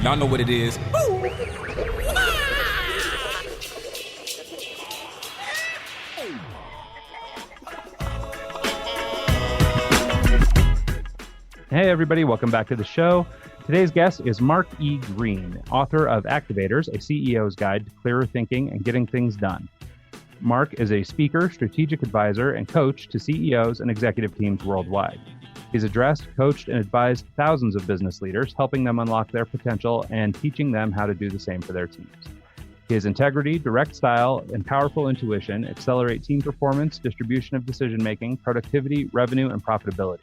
Y'all know what it is. Hey everybody, welcome back to the show. Today's guest is Mark E. Green, author of Activators, a CEO's Guide to Clearer Thinking and Getting Things Done. Mark is a speaker, strategic advisor, and coach to CEOs and executive teams worldwide. He's addressed, coached, and advised thousands of business leaders, helping them unlock their potential and teaching them how to do the same for their teams. His integrity, direct style, and powerful intuition accelerate team performance, distribution of decision-making, productivity, revenue, and profitability.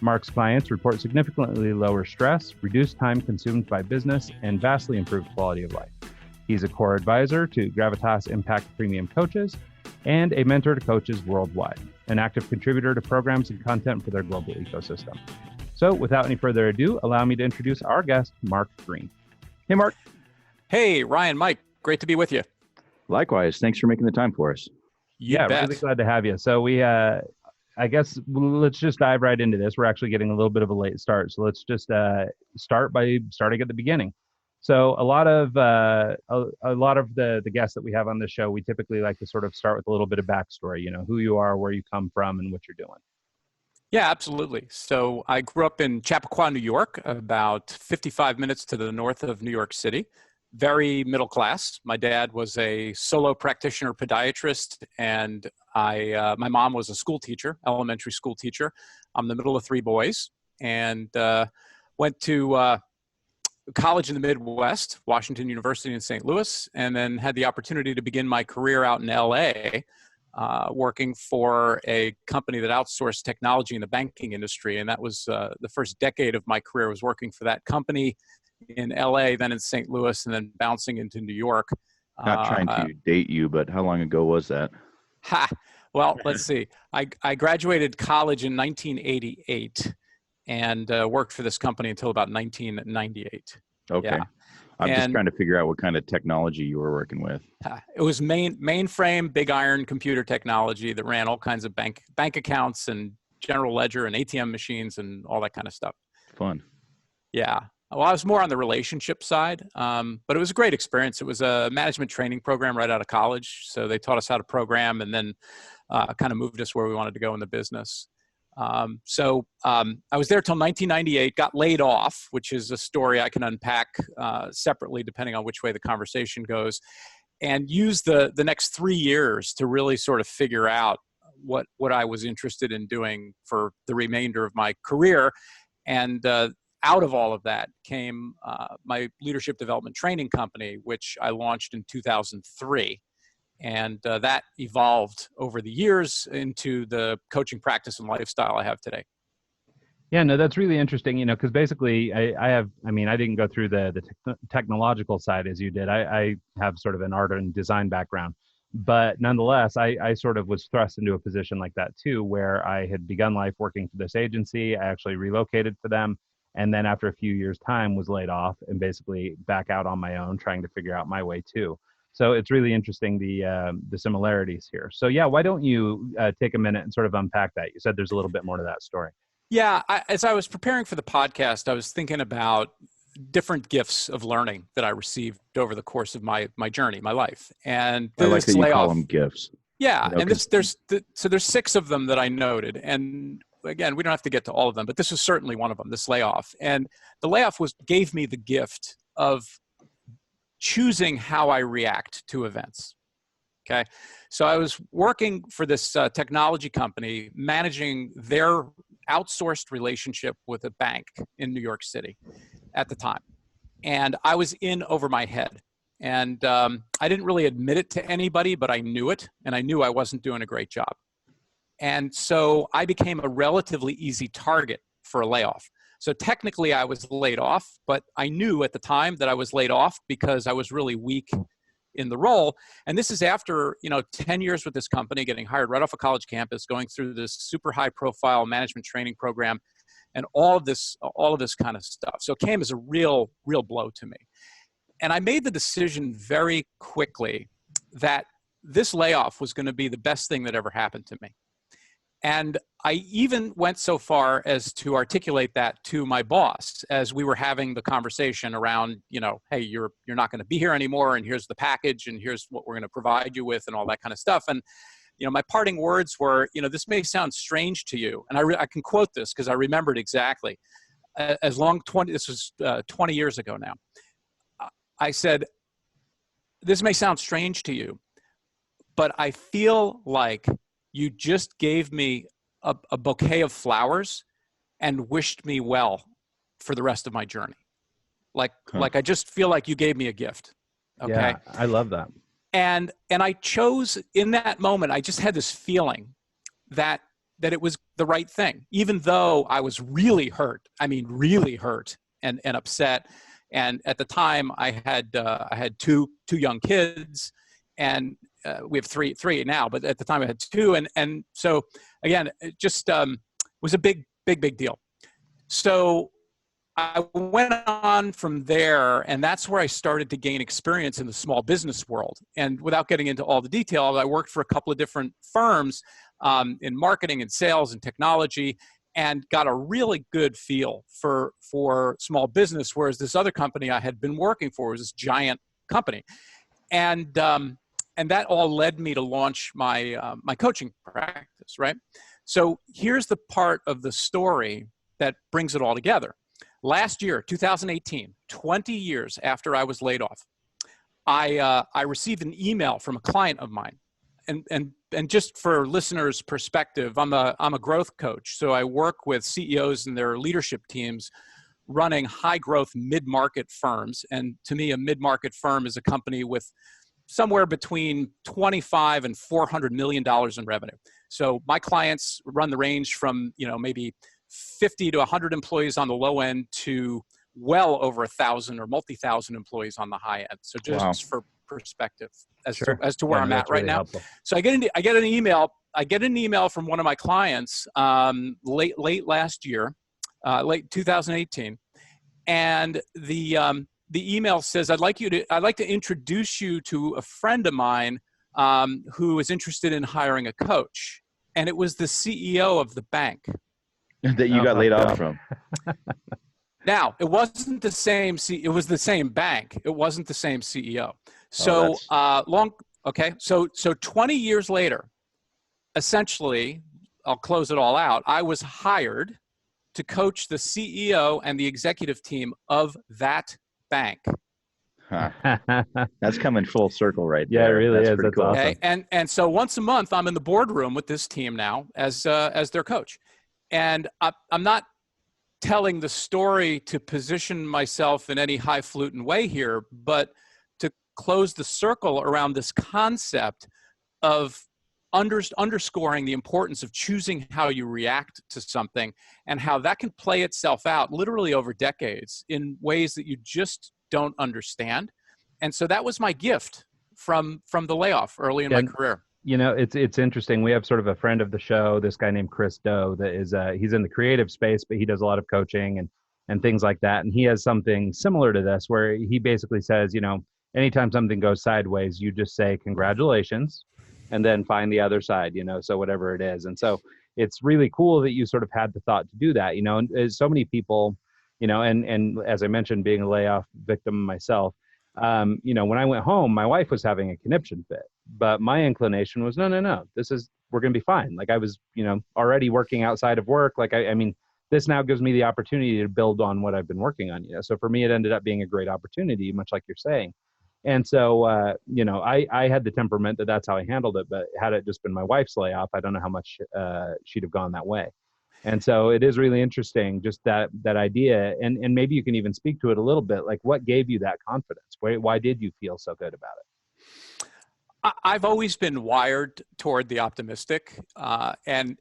Mark's clients report significantly lower stress, reduced time consumed by business, and vastly improved quality of life. He's a core advisor to Gravitas Impact Premium Coaches and a mentor to coaches worldwide, an active contributor to programs and content for their global ecosystem. So without any further ado, allow me to introduce our guest, Mark Green. Hey, Mark. Hey, Ryan, Mike, great to be with you. Likewise. Thanks for making the time for us. You bet. Really glad to have you. So I guess let's just dive right into this. We're actually getting a little bit of a late start. So let's just start by starting at the beginning. So a lot of the guests that we have on the show, we typically like to sort of start with a little bit of backstory, you know, who you are, where you come from, and what you're doing. Yeah, absolutely. So I grew up in Chappaqua, New York, about 55 minutes to the north of New York City. Very middle class. My dad was a solo practitioner podiatrist, and my mom was a school teacher, elementary school teacher. I'm the middle of three boys, and went to college in the Midwest, Washington University in St. Louis, and then had the opportunity to begin my career out in LA, working for a company that outsourced technology in the banking industry. And that was the first decade of my career was working for that company in LA, then in St. Louis, and then bouncing into New York. Not trying to date you, but how long ago was that? Well, let's see. I graduated college in 1988 and worked for this company until about 1998. Okay. Yeah. I'm just trying to figure out what kind of technology you were working with. It was mainframe, big iron computer technology that ran all kinds of bank accounts and general ledger and ATM machines and all that kind of stuff. Fun. Yeah. Well, I was more on the relationship side, but it was a great experience. It was a management training program right out of college. So they taught us how to program and then kind of moved us where we wanted to go in the business. I was there till 1998, got laid off, which is a story I can unpack separately depending on which way the conversation goes, and used the next 3 years to really sort of figure out what I was interested in doing for the remainder of my career. And out of all of that came my leadership development training company, which I launched in 2003. And that evolved over the years into the coaching practice and lifestyle I have today. Yeah, no, that's really interesting, you know, because basically I didn't go through the technological side as you did. I have sort of an art and design background, but nonetheless, I sort of was thrust into a position like that too, where I had begun life working for this agency. I actually relocated for them. And then after a few years' time was laid off and basically back out on my own, trying to figure out my way too. So it's really interesting, the similarities here. So yeah, why don't you take a minute and sort of unpack that? You said there's a little bit more to that story. Yeah, as I was preparing for the podcast, I was thinking about different gifts of learning that I received over the course of my journey, my life. And I like that you call them gifts. Yeah, you know, and there's 6 of them that I noted. And again, we don't have to get to all of them, but this was certainly one of them, this layoff. And the layoff gave me the gift of choosing how I react to events. Okay. So I was working for this technology company, managing their outsourced relationship with a bank in New York City at the time. And I was in over my head. And I didn't really admit it to anybody, but I knew it. And I knew I wasn't doing a great job. And so I became a relatively easy target for a layoff. So technically I was laid off, but I knew at the time that I was laid off because I was really weak in the role. And this is after, 10 years with this company, getting hired right off a college campus, going through this super high profile management training program and all of this kind of stuff. So it came as a real blow to me. And I made the decision very quickly that this layoff was going to be the best thing that ever happened to me. And I even went so far as to articulate that to my boss as we were having the conversation around, hey, you're not going to be here anymore, and here's the package, and here's what we're going to provide you with, and all that kind of stuff. And my parting words were, this may sound strange to you, and I can quote this because I remembered exactly. This was 20 years ago now. I said, this may sound strange to you, but I feel like you just gave me a bouquet of flowers and wished me well for the rest of my journey. Like I just feel like you gave me a gift. Okay. Yeah, I love that. And I chose in that moment, I just had this feeling that it was the right thing, even though I was really hurt. I mean, really hurt and upset. And at the time I had two young kids, and we have three now, but at the time I had two. And so again, it just was a big deal. So I went on from there, and that's where I started to gain experience in the small business world. And without getting into all the details, I worked for a couple of different firms in marketing and sales and technology, and got a really good feel for small business, whereas this other company I had been working for was this giant company. And that all led me to launch my my coaching practice, right? So here's the part of the story that brings it all together. Last year, 2018, 20 years after I was laid off, I received an email from a client of mine. And just for listeners' perspective, I'm a growth coach. So I work with CEOs and their leadership teams running high growth mid-market firms. And to me, a mid-market firm is a company with somewhere between $25 and $400 million in revenue. So my clients run the range from, maybe 50 to 100 employees on the low end to well over 1,000 or multi-thousand employees on the high end. So just for perspective as to where I'm at right now. Helpful. So I get an email from one of my clients late last year, late 2018, and the email says, I'd like to introduce you to a friend of mine who is interested in hiring a coach. And it was the CEO of the bank that you got laid off from. Now, it wasn't the same. It was the same bank. It wasn't the same CEO. So So 20 years later, essentially, I'll close it all out. I was hired to coach the CEO and the executive team of that bank. Huh. That's coming full circle right there. Yeah, it really is. That's cool. Okay. And so once a month, I'm in the boardroom with this team now as their coach. And I'm not telling the story to position myself in any highfalutin way here, but to close the circle around this concept of underscoring the importance of choosing how you react to something, and how that can play itself out literally over decades in ways that you just don't understand. And so that was my gift from the layoff early in my career. It's interesting. We have sort of a friend of the show, this guy named Chris Do, that is he's in the creative space, but he does a lot of coaching and things like that. And he has something similar to this where he basically says, anytime something goes sideways, you just say congratulations and then find the other side, so whatever it is. And so it's really cool that you sort of had the thought to do that, and so many people, and as I mentioned, being a layoff victim myself, when I went home, my wife was having a conniption fit, but my inclination was, no, we're going to be fine. Like I was, already working outside of work. Like, I mean, this now gives me the opportunity to build on what I've been working on. So for me, it ended up being a great opportunity, much like you're saying. And so, I had the temperament that's how I handled it, but had it just been my wife's layoff, I don't know how much she'd have gone that way. And so it is really interesting, just that idea. And maybe you can even speak to it a little bit, like what gave you that confidence? Why did you feel so good about it? I've always been wired toward the optimistic, and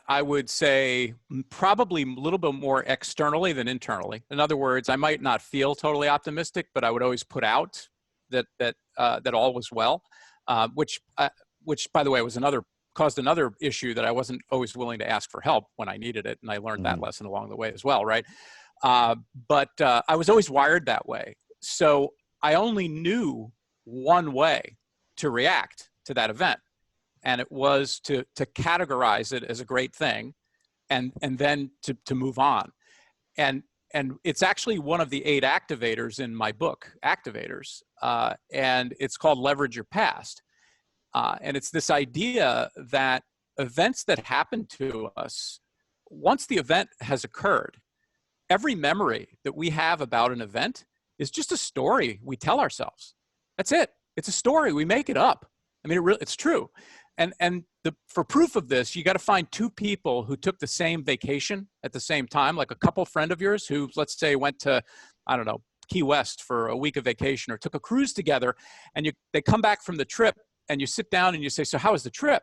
I would say probably a little bit more externally than internally. In other words, I might not feel totally optimistic, but I would always put out that all was well, which by the way caused another issue, that I wasn't always willing to ask for help when I needed it, and I learned that lesson along the way as well, right? But I was always wired that way, so I only knew one way to react to that event. and it was to categorize it as a great thing, and then to move on. And it's actually one of the 8 activators in my book, Activators, and it's called Leverage Your Past. And it's this idea that events that happen to us, once the event has occurred, every memory that we have about an event is just a story we tell ourselves. That's it. It's a story. We make it up. I mean, it's true. And for proof of this, you got to find 2 people who took the same vacation at the same time, like a couple friend of yours who, let's say, went to, I don't know, Key West for a week of vacation or took a cruise together, and they come back from the trip and you sit down and you say, so how was the trip?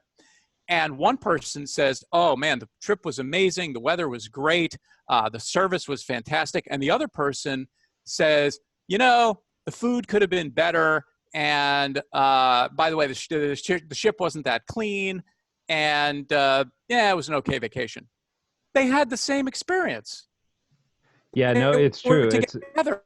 And one person says, oh man, the trip was amazing. The weather was great. The service was fantastic. And the other person says, the food could have been better. And by the way, the ship wasn't that clean. And it was an okay vacation. They had the same experience. Yeah, no, it's true. Together.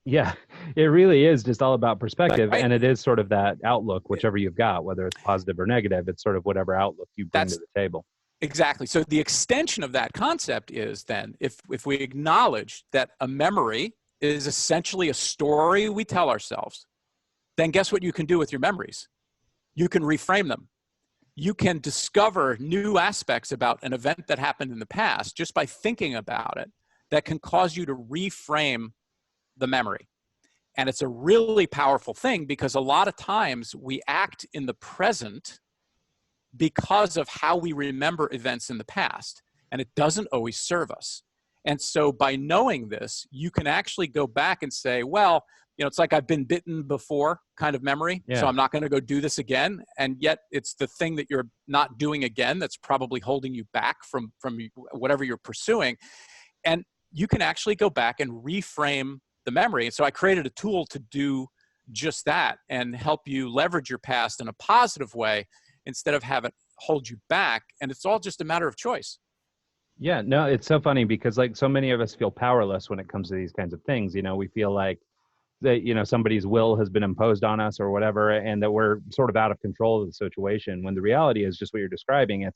Yeah, it really is just all about perspective. Right. And it is sort of that outlook, whichever you've got, whether it's positive or negative, it's sort of whatever outlook you bring to the table. Exactly. So the extension of that concept is then, if we acknowledge that a memory is essentially a story we tell ourselves, then guess what you can do with your memories? You can reframe them. You can discover new aspects about an event that happened in the past just by thinking about it that can cause you to reframe the memory. And it's a really powerful thing, because a lot of times we act in the present because of how we remember events in the past, and it doesn't always serve us. And so by knowing this, you can actually go back and say, well, it's like I've been bitten before kind of memory. Yeah. So I'm not going to go do this again. And yet it's the thing that you're not doing again that's probably holding you back from whatever you're pursuing. And you can actually go back and reframe the memory. And so I created a tool to do just that and help you leverage your past in a positive way instead of have it hold you back. And it's all just a matter of choice. Yeah, no, it's so funny because like so many of us feel powerless when it comes to these kinds of things. We feel like that, somebody's will has been imposed on us or whatever, and that we're sort of out of control of the situation, when the reality is just what you're describing.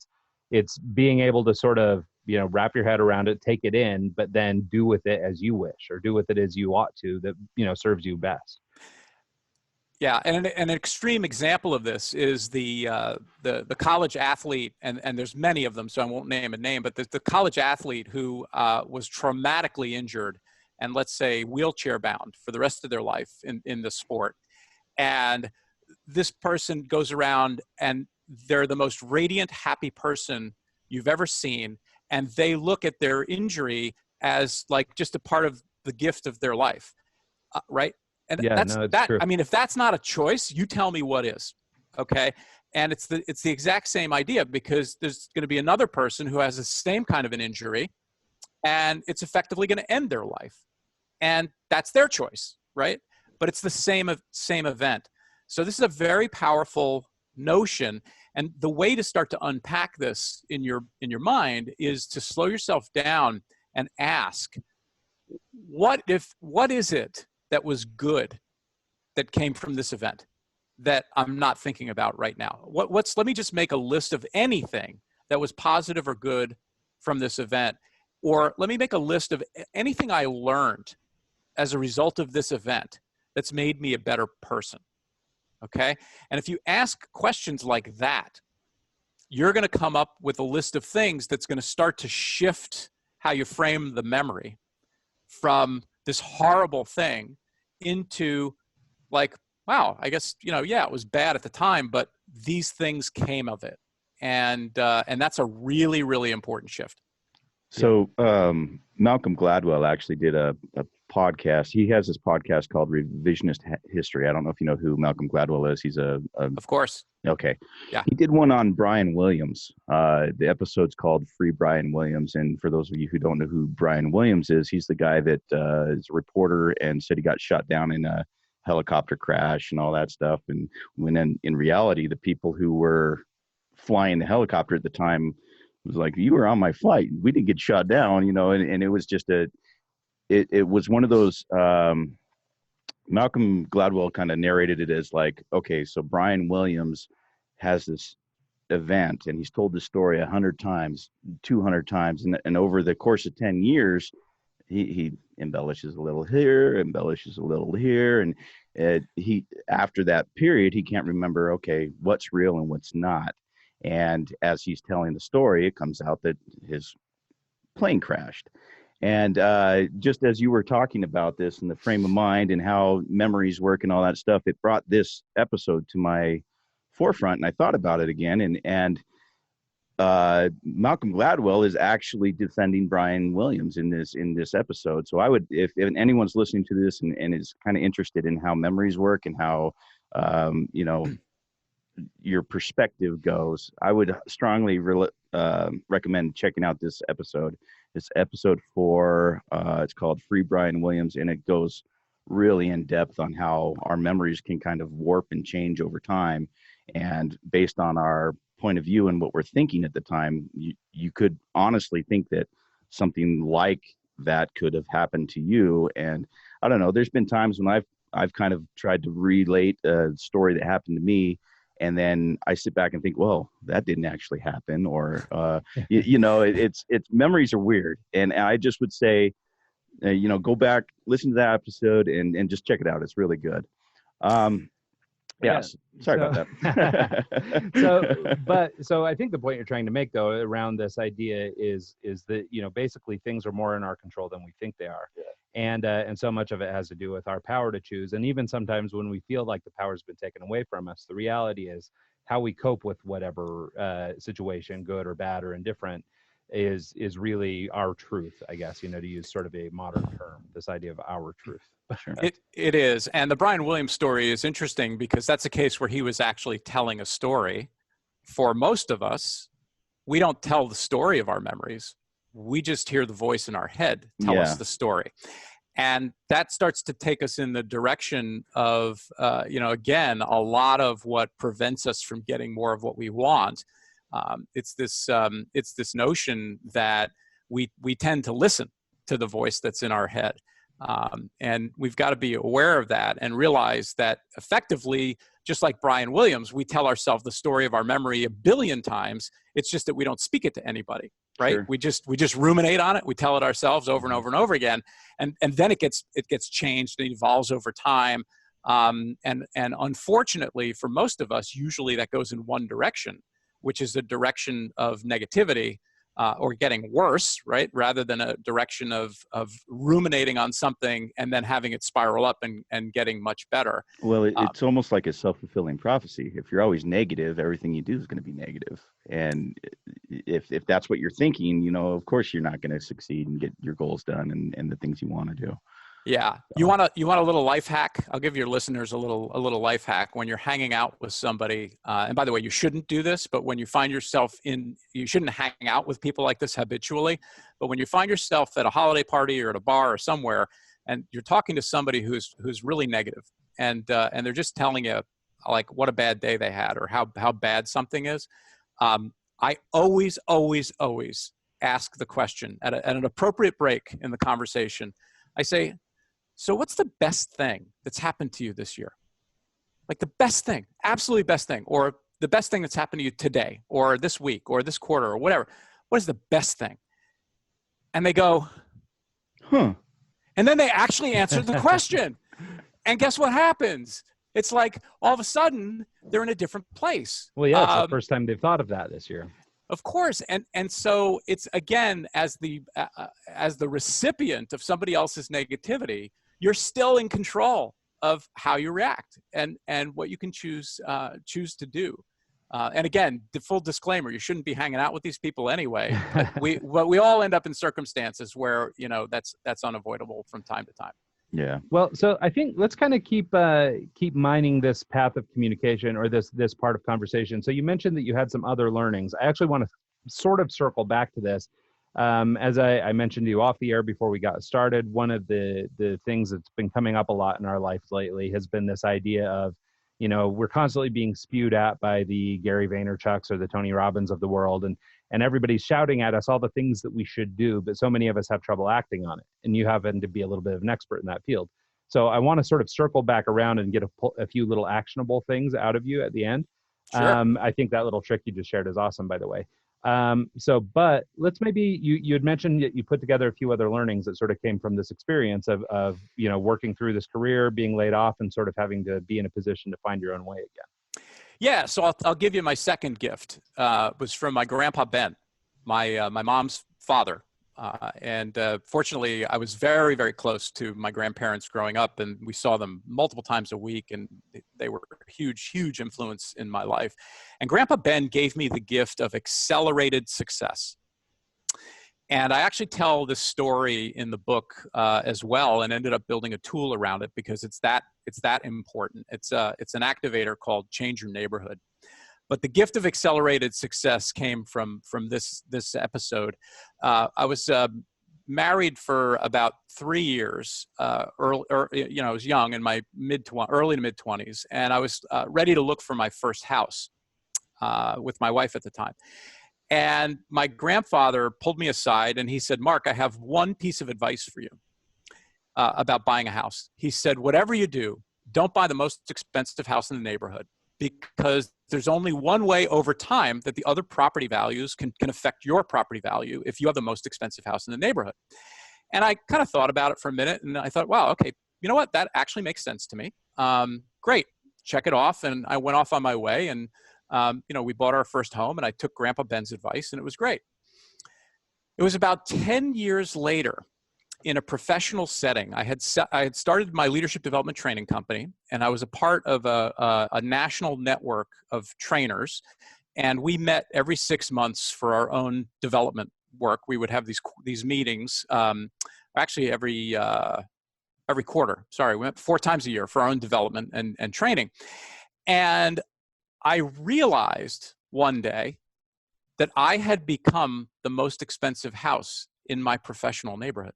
It's being able to sort of, wrap your head around it, take it in, but then do with it as you wish, or do with it as you ought to, that, serves you best. Yeah, and an extreme example of this is the college athlete, and there's many of them, so I won't name a name, but the college athlete who was traumatically injured and, let's say, wheelchair bound for the rest of their life in the sport. And this person goes around and they're the most radiant, happy person you've ever seen, and they look at their injury as like just a part of the gift of their life, right? And yeah, true. I mean, if that's not a choice, you tell me what is, okay? And it's the exact same idea, because there's going to be another person who has the same kind of an injury, and it's effectively going to end their life, and that's their choice, right? But it's the same event. So this is a very powerful notion, and the way to start to unpack this in your mind is to slow yourself down and ask, what is it that was good that came from this event that I'm not thinking about right now? Let me just make a list of anything that was positive or good from this event, or let me make a list of anything I learned as a result of this event that's made me a better person. Okay? And if you ask questions like that, you're going to come up with a list of things that's going to start to shift how you frame the memory from this horrible thing into like, wow, I guess, it was bad at the time, but these things came of it. And that's a really, really important shift. So Malcolm Gladwell actually did a podcast. He has this podcast called Revisionist History. I don't know if you know who Malcolm Gladwell is. He's of course. Okay. Yeah. He did one on Brian Williams. The episode's called Free Brian Williams. And for those of you who don't know who Brian Williams is, he's the guy that is a reporter and said he got shot down in a helicopter crash and all that stuff. And when in reality, the people who were flying the helicopter at the time was like, you were on my flight. We didn't get shot down, and it was just it was one of those, Malcolm Gladwell kind of narrated it as like, okay, so Brian Williams has this event, and he's told the story 100 times, 200 times, and over the course of 10 years, he embellishes a little here, embellishes a little here, and he after that period, he can't remember, okay, what's real and what's not. And as he's telling the story, it comes out that his plane crashed. And just as you were talking about this and the frame of mind and how memories work and all that stuff, it brought this episode to my forefront, and I thought about it again. And Malcolm Gladwell is actually defending Brian Williams in this episode. So I would, if anyone's listening to this and is kind of interested in how memories work and how your perspective goes, I would strongly recommend checking out this episode. It's episode 4. It's called Free Brian Williams, and it goes really in depth on how our memories can kind of warp and change over time. And based on our point of view and what we're thinking at the time, you could honestly think that something like that could have happened to you. And I don't know, there's been times when I've kind of tried to relate a story that happened to me, and then I sit back and think, well, that didn't actually happen, or it's memories are weird. And I just would say, go back, listen to that episode, and just check it out. It's really good. Yes. Sorry about that. So I think the point you're trying to make, though, around this idea is that, basically things are more in our control than we think they are. Yeah. And so much of it has to do with our power to choose. And even sometimes when we feel like the power's been taken away from us, the reality is how we cope with whatever situation, good or bad or indifferent, is really our truth, I guess, to use sort of a modern term, this idea of our truth. Sure. It is. And the Brian Williams story is interesting because that's a case where he was actually telling a story. For most of us, we don't tell the story of our memories. We just hear the voice in our head tell us the story. And that starts to take us in the direction of, again, a lot of what prevents us from getting more of what we want. It's this notion that we tend to listen to the voice that's in our head. And we've got to be aware of that and realize that effectively, just like Brian Williams, we tell ourselves the story of our memory 1 billion times. It's just that we don't speak it to anybody, right? Sure. We just ruminate on it. We tell it ourselves over and over and over again. And then it gets changed and evolves over time. And unfortunately for most of us, usually that goes in one direction, which is the direction of negativity. Or getting worse, right? Rather than a direction of ruminating on something and then having it spiral up and getting much better. Well, it's almost like a self-fulfilling prophecy. If you're always negative, everything you do is going to be negative. And if that's what you're thinking, of course you're not going to succeed and get your goals done and the things you want to do. Yeah. You want a little life hack? I'll give your listeners a little life hack. When you're hanging out with somebody, and by the way, you shouldn't do this, but when you find yourself you shouldn't hang out with people like this habitually, but when you find yourself at a holiday party or at a bar or somewhere, and you're talking to somebody who's really negative, and they're just telling you like what a bad day they had or how bad something is, I always ask the question at an appropriate break in the conversation. I say, so what's the best thing that's happened to you this year? Like the best thing, absolutely best thing, or the best thing that's happened to you today or this week or this quarter or whatever. What is the best thing? And they go, huh. And then they actually answer the question. And guess what happens? It's like all of a sudden they're in a different place. Well, yeah, it's the first time they've thought of that this year. Of course. And so it's, again, as the recipient of somebody else's negativity, you're still in control of how you react and what you can choose to do. And again, the full disclaimer, you shouldn't be hanging out with these people anyway. But we all end up in circumstances where, that's unavoidable from time to time. Yeah. Well, so I think let's kind of keep mining this path of communication or this part of conversation. So you mentioned that you had some other learnings. I actually want to sort of circle back to this. As I mentioned to you off the air before we got started, one of the things that's been coming up a lot in our life lately has been this idea of, we're constantly being spewed at by the Gary Vaynerchuks or the Tony Robbins of the world, and everybody's shouting at us all the things that we should do, but so many of us have trouble acting on it. And you happen to be a little bit of an expert in that field. So I want to sort of circle back around and get a few little actionable things out of you at the end. Sure. I think that little trick you just shared is awesome, by the way. But let's maybe you had mentioned that you put together a few other learnings that sort of came from this experience of working through this career, being laid off, and sort of having to be in a position to find your own way again. Yeah, so I'll give you my second gift. Was from my grandpa Ben, my mom's father. Fortunately, I was very, very close to my grandparents growing up, and we saw them multiple times a week, and they were a huge, huge influence in my life. And Grandpa Ben gave me the gift of accelerated success. And I actually tell this story in the book as well, and ended up building a tool around it because it's that important. It's an activator called Change Your Neighborhood. But the gift of accelerated success came from this episode. I was married for about 3 years. I was young, in my early to mid 20s, and I was ready to look for my first house with my wife at the time. And my grandfather pulled me aside and he said, "Mark, I have one piece of advice for you about buying a house." He said, "Whatever you do, don't buy the most expensive house in the neighborhood, because there's only one way over time that the other property values can affect your property value if you have the most expensive house in the neighborhood." And I kind of thought about it for a minute, and I thought, wow, okay, you know what? That actually makes sense to me. Great, check it off. And I went off on my way, and we bought our first home, and I took Grandpa Ben's advice, and it was great. It was about 10 years later, in a professional setting. I had started my leadership development training company, and I was a part of a national network of trainers. And we met every 6 months for our own development work. We would have these meetings, actually every quarter. Sorry, we met 4 times a year for our own development and training. And I realized one day that I had become the most expensive house in my professional neighborhood.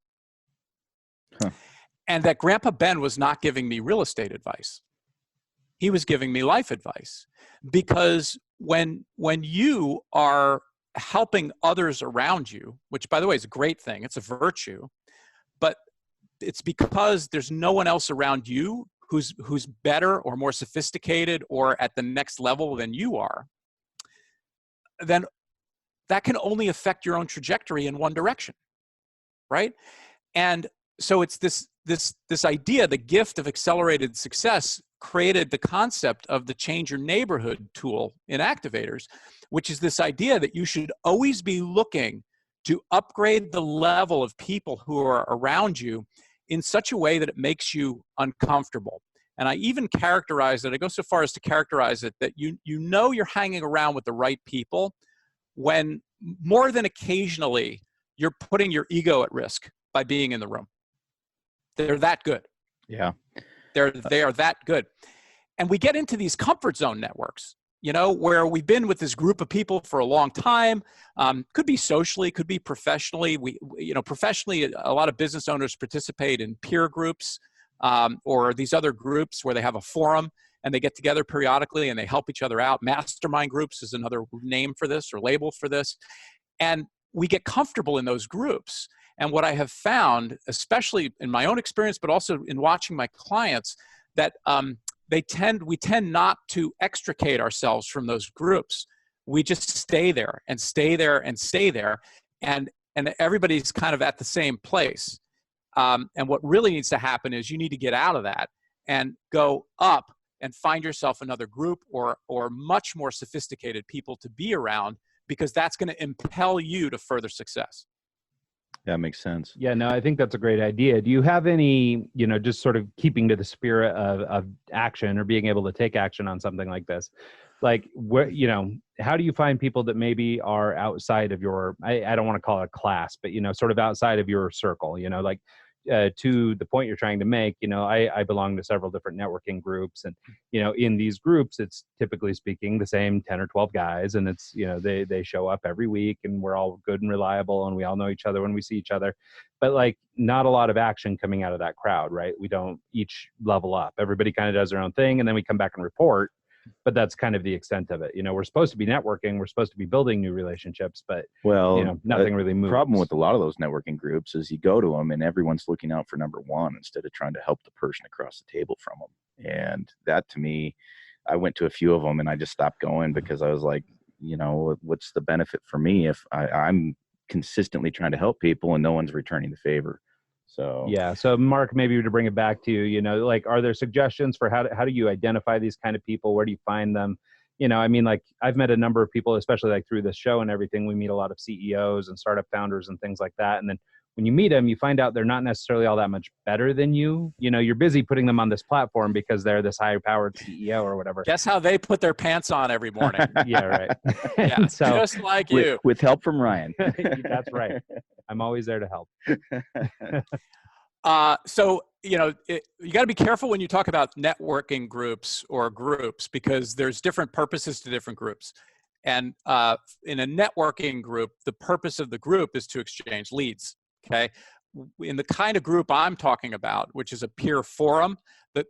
Huh. And that Grandpa Ben was not giving me real estate advice. He was giving me life advice. Because when you are helping others around you, which by the way is a great thing, it's a virtue, but it's because there's no one else around you who's better or more sophisticated or at the next level than you are, then that can only affect your own trajectory in one direction, right? And so it's this idea, the gift of accelerated success, created the concept of the Change Your Neighborhood tool in activators, which is this idea that you should always be looking to upgrade the level of people who are around you in such a way that it makes you uncomfortable. And I even characterize it, I go so far as to characterize it that you're hanging around with the right people when more than occasionally you're putting your ego at risk by being in the room. They're that good. Yeah. They are that good. And we get into these comfort zone networks, where we've been with this group of people for a long time. Could be socially, could be professionally. Professionally, a lot of business owners participate in peer groups or these other groups where they have a forum and they get together periodically and they help each other out. Mastermind groups is another name for this or label for this. And we get comfortable in those groups. And what I have found, especially in my own experience, but also in watching my clients, that we tend not to extricate ourselves from those groups. We just stay there and stay there and stay there, and everybody's kind of at the same place. And what really needs to happen is you need to get out of that and go up and find yourself another group or much more sophisticated people to be around, because that's going to impel you to further success. That makes sense. Yeah, no, I think that's a great idea. Do you have any, just sort of keeping to the spirit of action or being able to take action on something like this? Like, how do you find people that maybe are outside of your, I don't want to call it a class, but, sort of outside of your circle, like to the point you're trying to make, I belong to several different networking groups, and, in these groups, it's typically speaking the same 10 or 12 guys, and it's, they show up every week and we're all good and reliable and we all know each other when we see each other, but like not a lot of action coming out of that crowd, right? We don't each level up. Everybody kind of does their own thing and then we come back and report. But that's kind of the extent of it. We're supposed to be networking. We're supposed to be building new relationships, but nothing really moves. The problem with a lot of those networking groups is you go to them and everyone's looking out for number one instead of trying to help the person across the table from them. And that, to me, I went to a few of them and I just stopped going because I was like, what's the benefit for me if I'm consistently trying to help people and no one's returning the favor? So yeah. So Mark, maybe to bring it back to you, like, are there suggestions for how do you identify these kind of people? Where do you find them? I mean, like, I've met a number of people, especially like through this show and everything. We meet a lot of CEOs and startup founders and things like that. And then when you meet them, you find out they're not necessarily all that much better than you. You're busy putting them on this platform because they're this high-powered CEO or whatever. Guess how they put their pants on every morning? Yeah, right. Yeah, so, just like you. with help from Ryan. That's right. I'm always there to help. So, you got to be careful when you talk about networking groups or groups, because there's different purposes to different groups. And in a networking group, the purpose of the group is to exchange leads. Okay. In the kind of group I'm talking about, which is a peer forum,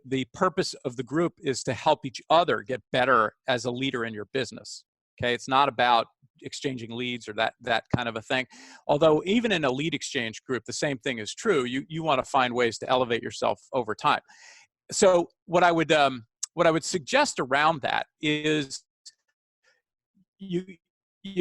the purpose of the group is to help each other get better as a leader in your business. Okay. It's not about exchanging leads or that kind of a thing. Although even in a lead exchange group, the same thing is true. You want to find ways to elevate yourself over time. So what I would suggest around that is you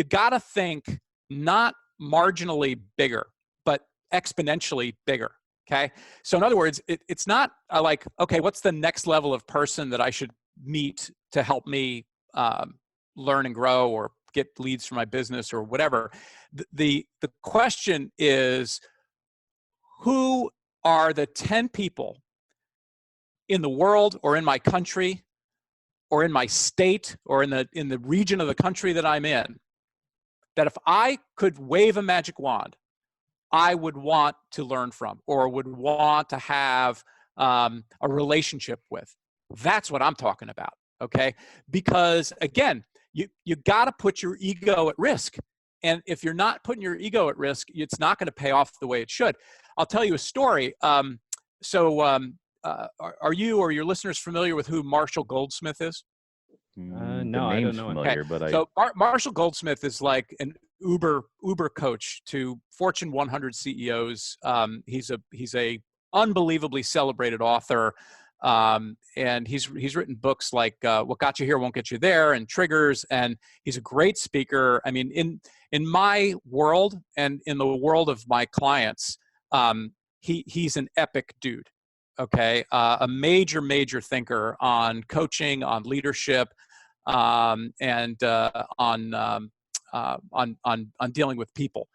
got to think not marginally bigger, but exponentially bigger. Okay. So in other words, it's not like, okay, what's the next level of person that I should meet to help me learn and grow or get leads for my business or whatever. The question is, who are the 10 people in the world or in my country or in my state or in the region of the country that I'm in, that if I could wave a magic wand, I would want to learn from or would want to have a relationship with? That's what I'm talking about. Okay. Because again, you got to put your ego at risk. And if you're not putting your ego at risk, it's not going to pay off the way it should. I'll tell you a story. Are you or your listeners familiar with who Marshall Goldsmith is? No, I don't know. Familiar, okay. but So Marshall Goldsmith is like an Uber coach to Fortune 100 CEOs. He's a unbelievably celebrated author. And he's written books like What Got You Here Won't Get You There and Triggers, and he's a great speaker. I mean, in my world and in the world of my clients, he's an epic dude. Okay, a major thinker on coaching, on leadership, and on dealing with people.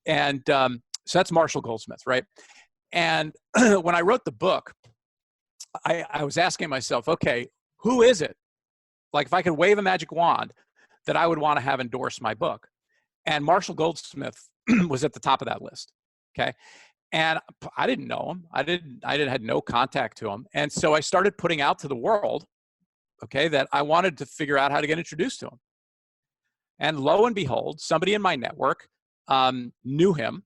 And so that's Marshall Goldsmith, right? And when I wrote the book, I was asking myself, okay, who is it? Like, if I could wave a magic wand, that I would want to have endorse my book. And Marshall Goldsmith was at the top of that list. Okay. And I didn't know him. I had no contact to him. And so I started putting out to the world, okay, that I wanted to figure out how to get introduced to him. And lo and behold, somebody in my network knew him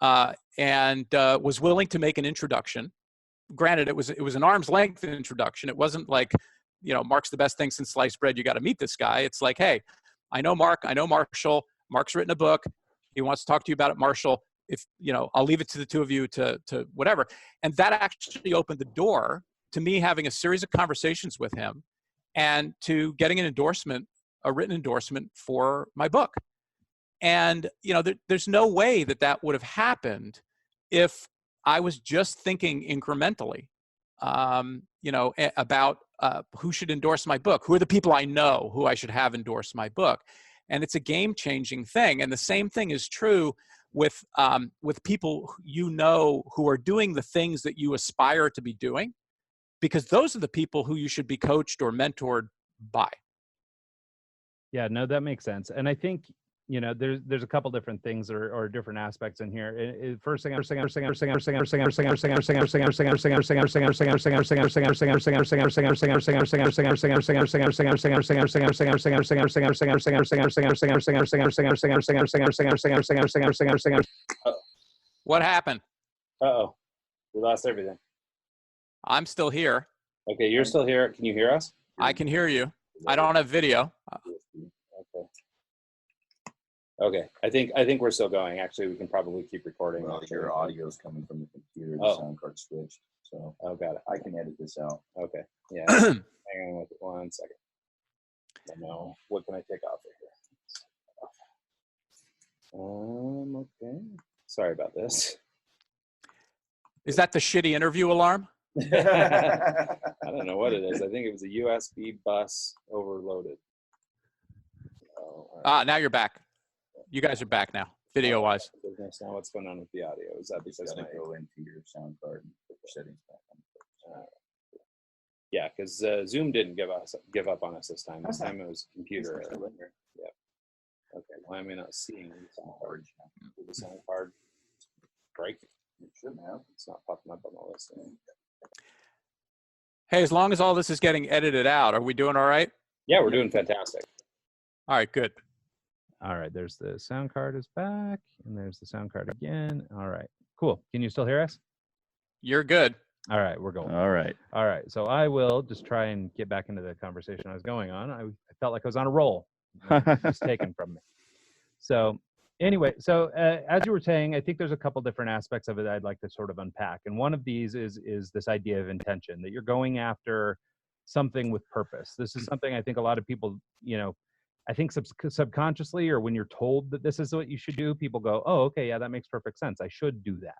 and was willing to make an introduction. Granted, it was an arm's length introduction. It wasn't like, Mark's the best thing since sliced bread. You got to meet this guy. It's like, hey, I know Mark. I know Marshall. Mark's written a book. He wants to talk to you about it, Marshall. If I'll leave it to the two of you to whatever. And that actually opened the door to me having a series of conversations with him and to getting an endorsement, a written endorsement for my book. And, there's no way that would have happened if I was just thinking incrementally, about who should endorse my book, who are the people I know who I should have endorse my book. And it's a game-changing thing. And the same thing is true with people who are doing the things that you aspire to be doing, because those are the people who you should be coached or mentored by. Yeah, no, that makes sense. And I think, there's a couple different things or different aspects in here. First thing, what happened? Uh-oh, we lost everything. I'm still here. Okay, you're still here. Can you hear us? I can hear you. I don't have video. Okay. I think we're still going. Actually, we can probably keep recording. Well, your audio is coming from the computer. The sound card switched. so Oh, got it. I can edit this out. Okay. Yeah. Hang on with 1 second. I know. What can I take off of here? Okay. Sorry about this. Is that the shitty interview alarm? I don't know what it is. I think it was a USB bus overloaded. Oh, all right. Now you're back. You guys are back now, video-wise. Business. Now what's going on with the audio? Is that Just because gotta my go into your sound card and put your settings back on. yeah, because Zoom didn't give up on us this time. This time it was computer It's error. still Yep. Okay. Why am I not seeing the sound card? Did the sound card break? It shouldn't have. It's not popping up on the list. Hey, as long as all this is getting edited out, are we doing all right? Yeah, we're doing fantastic. All right, good. All right, there's the sound card is back, and there's the sound card again. All right, cool. Can you still hear us? You're good. All right, we're going. All right. All right, so I will just try and get back into the conversation I was going on. I felt like I was on a roll. It was taken from me. So anyway, so as you were saying, I think there's a couple different aspects of it that I'd like to sort of unpack. And one of these is this idea of intention, that you're going after something with purpose. This is something I think a lot of people, I think subconsciously, or when you're told that this is what you should do, people go, oh, okay, yeah, that makes perfect sense. I should do that.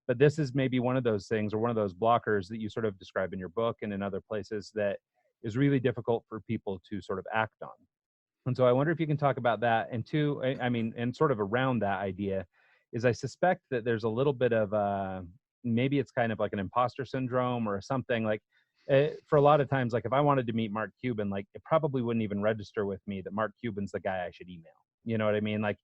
But this is maybe one of those things, or one of those blockers that you sort of describe in your book and in other places, that is really difficult for people to sort of act on. And so I wonder if you can talk about that. And two, and sort of around that idea is, I suspect that there's a little bit of maybe it's kind of like an imposter syndrome or something. Like for a lot of times, like if I wanted to meet Mark Cuban, like it probably wouldn't even register with me that Mark Cuban's the guy I should email. You know what I mean? Like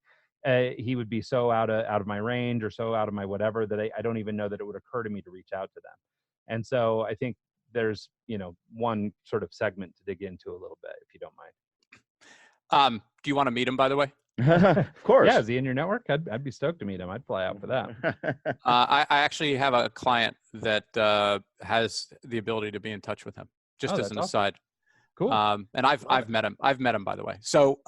he would be so out of my range, or so out of my whatever, that I don't even know that it would occur to me to reach out to them. And so I think there's, one sort of segment to dig into a little bit, if you don't mind. Do you want to meet him, by the way? Of course. Yeah, is he in your network? I'd be stoked to meet him. I'd fly out for that. I actually have a client that has the ability to be in touch with him, just Oh, as that's an awesome. aside. Cool. And I've met him. I've met him, by the way. So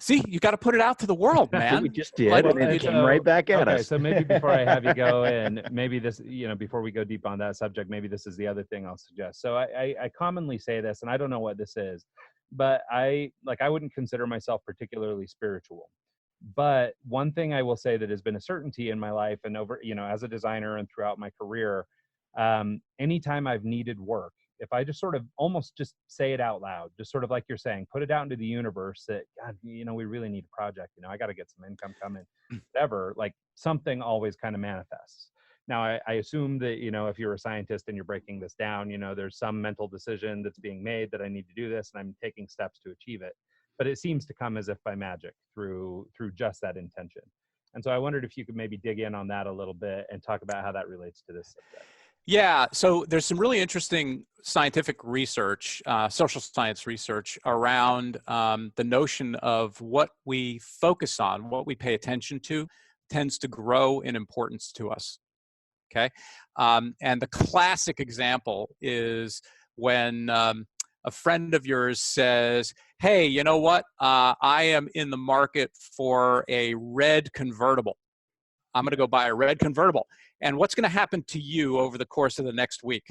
see, you got to put it out to the world, man. We just did, Like, and then it came right back at Okay, us. so maybe before I have you go, and maybe this, before we go deep on that subject, maybe this is the other thing I'll suggest. So I commonly say this, and I don't know what this is, but I wouldn't consider myself particularly spiritual. But one thing I will say that has been a certainty in my life, and over, as a designer and throughout my career, anytime I've needed work, if I just sort of almost just say it out loud, just sort of like you're saying, put it out into the universe that, God, we really need a project, I got to get some income coming, whatever, like something always kind of manifests. Now, I assume that, if you're a scientist and you're breaking this down, there's some mental decision that's being made that I need to do this, and I'm taking steps to achieve it. But it seems to come as if by magic through just that intention. And so I wondered if you could maybe dig in on that a little bit and talk about how that relates to this subject. Yeah, so there's some really interesting scientific research, social science research around the notion of what we focus on, what we pay attention to, tends to grow in importance to us. Okay, and the classic example is when a friend of yours says, hey, you know what? I am in the market for a red convertible. I'm going to go buy a red convertible. And what's going to happen to you over the course of the next week?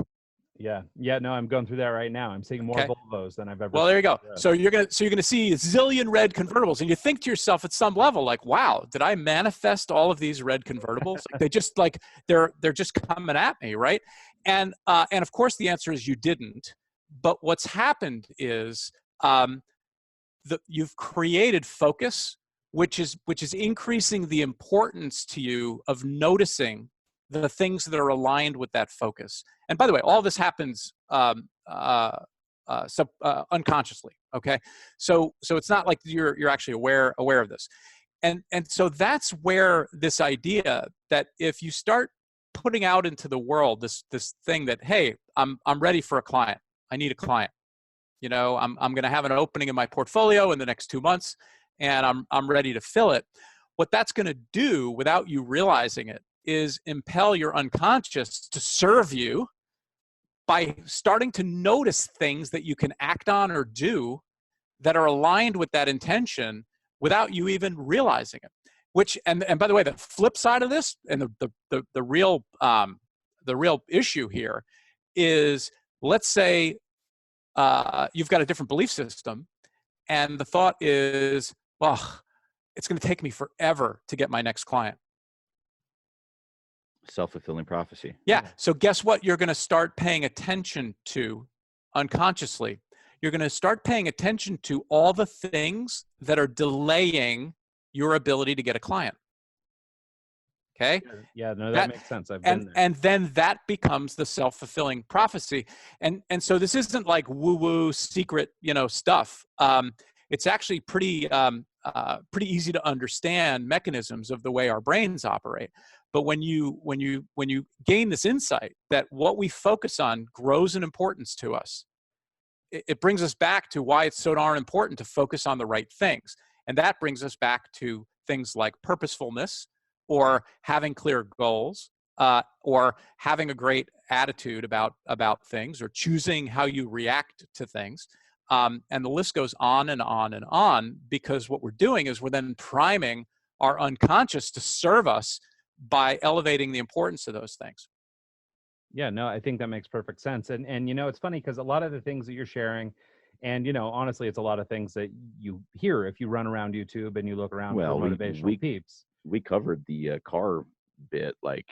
Yeah, no, I'm going through that right now. I'm seeing more Okay. Volvos than I've ever. Well, there you seen. go. So you're gonna see a zillion red convertibles, and you think to yourself at some level, like, wow, did I manifest all of these red convertibles? Like, they just they're just coming at me, right? And of course the answer is you didn't. But what's happened is you've created focus, which is increasing the importance to you of noticing the things that are aligned with that focus. And by the way, all this happens unconsciously. Okay, so it's not like you're actually aware of this, and so that's where this idea that if you start putting out into the world this thing that, hey, I'm ready for a client. I need a client. I'm going to have an opening in my portfolio in the next 2 months, and I'm ready to fill it. What that's going to do without you realizing it is impel your unconscious to serve you by starting to notice things that you can act on or do that are aligned with that intention without you even realizing it. Which, and by the way, the flip side of this, and the the real issue here is, let's say you've got a different belief system, and the thought is, well, it's going to take me forever to get my next client. Self-fulfilling prophecy. Yeah. So guess what you're going to start paying attention to unconsciously? You're going to start paying attention to all the things that are delaying your ability to get a client. Okay. Yeah, no, that makes sense. I've been there. And then that becomes the self-fulfilling prophecy. And so this isn't like woo-woo secret, stuff. It's actually pretty easy to understand mechanisms of the way our brains operate. But when you gain this insight that what we focus on grows in importance to us, it brings us back to why it's so darn important to focus on the right things. And that brings us back to things like purposefulness, or having clear goals, or having a great attitude about things, or choosing how you react to things. And the list goes on and on and on, because what we're doing is we're then priming our unconscious to serve us by elevating the importance of those things. Yeah, no, I think that makes perfect sense. And it's funny because a lot of the things that you're sharing, and honestly, it's a lot of things that you hear if you run around YouTube and you look around for motivational peeps. We covered the car bit, like,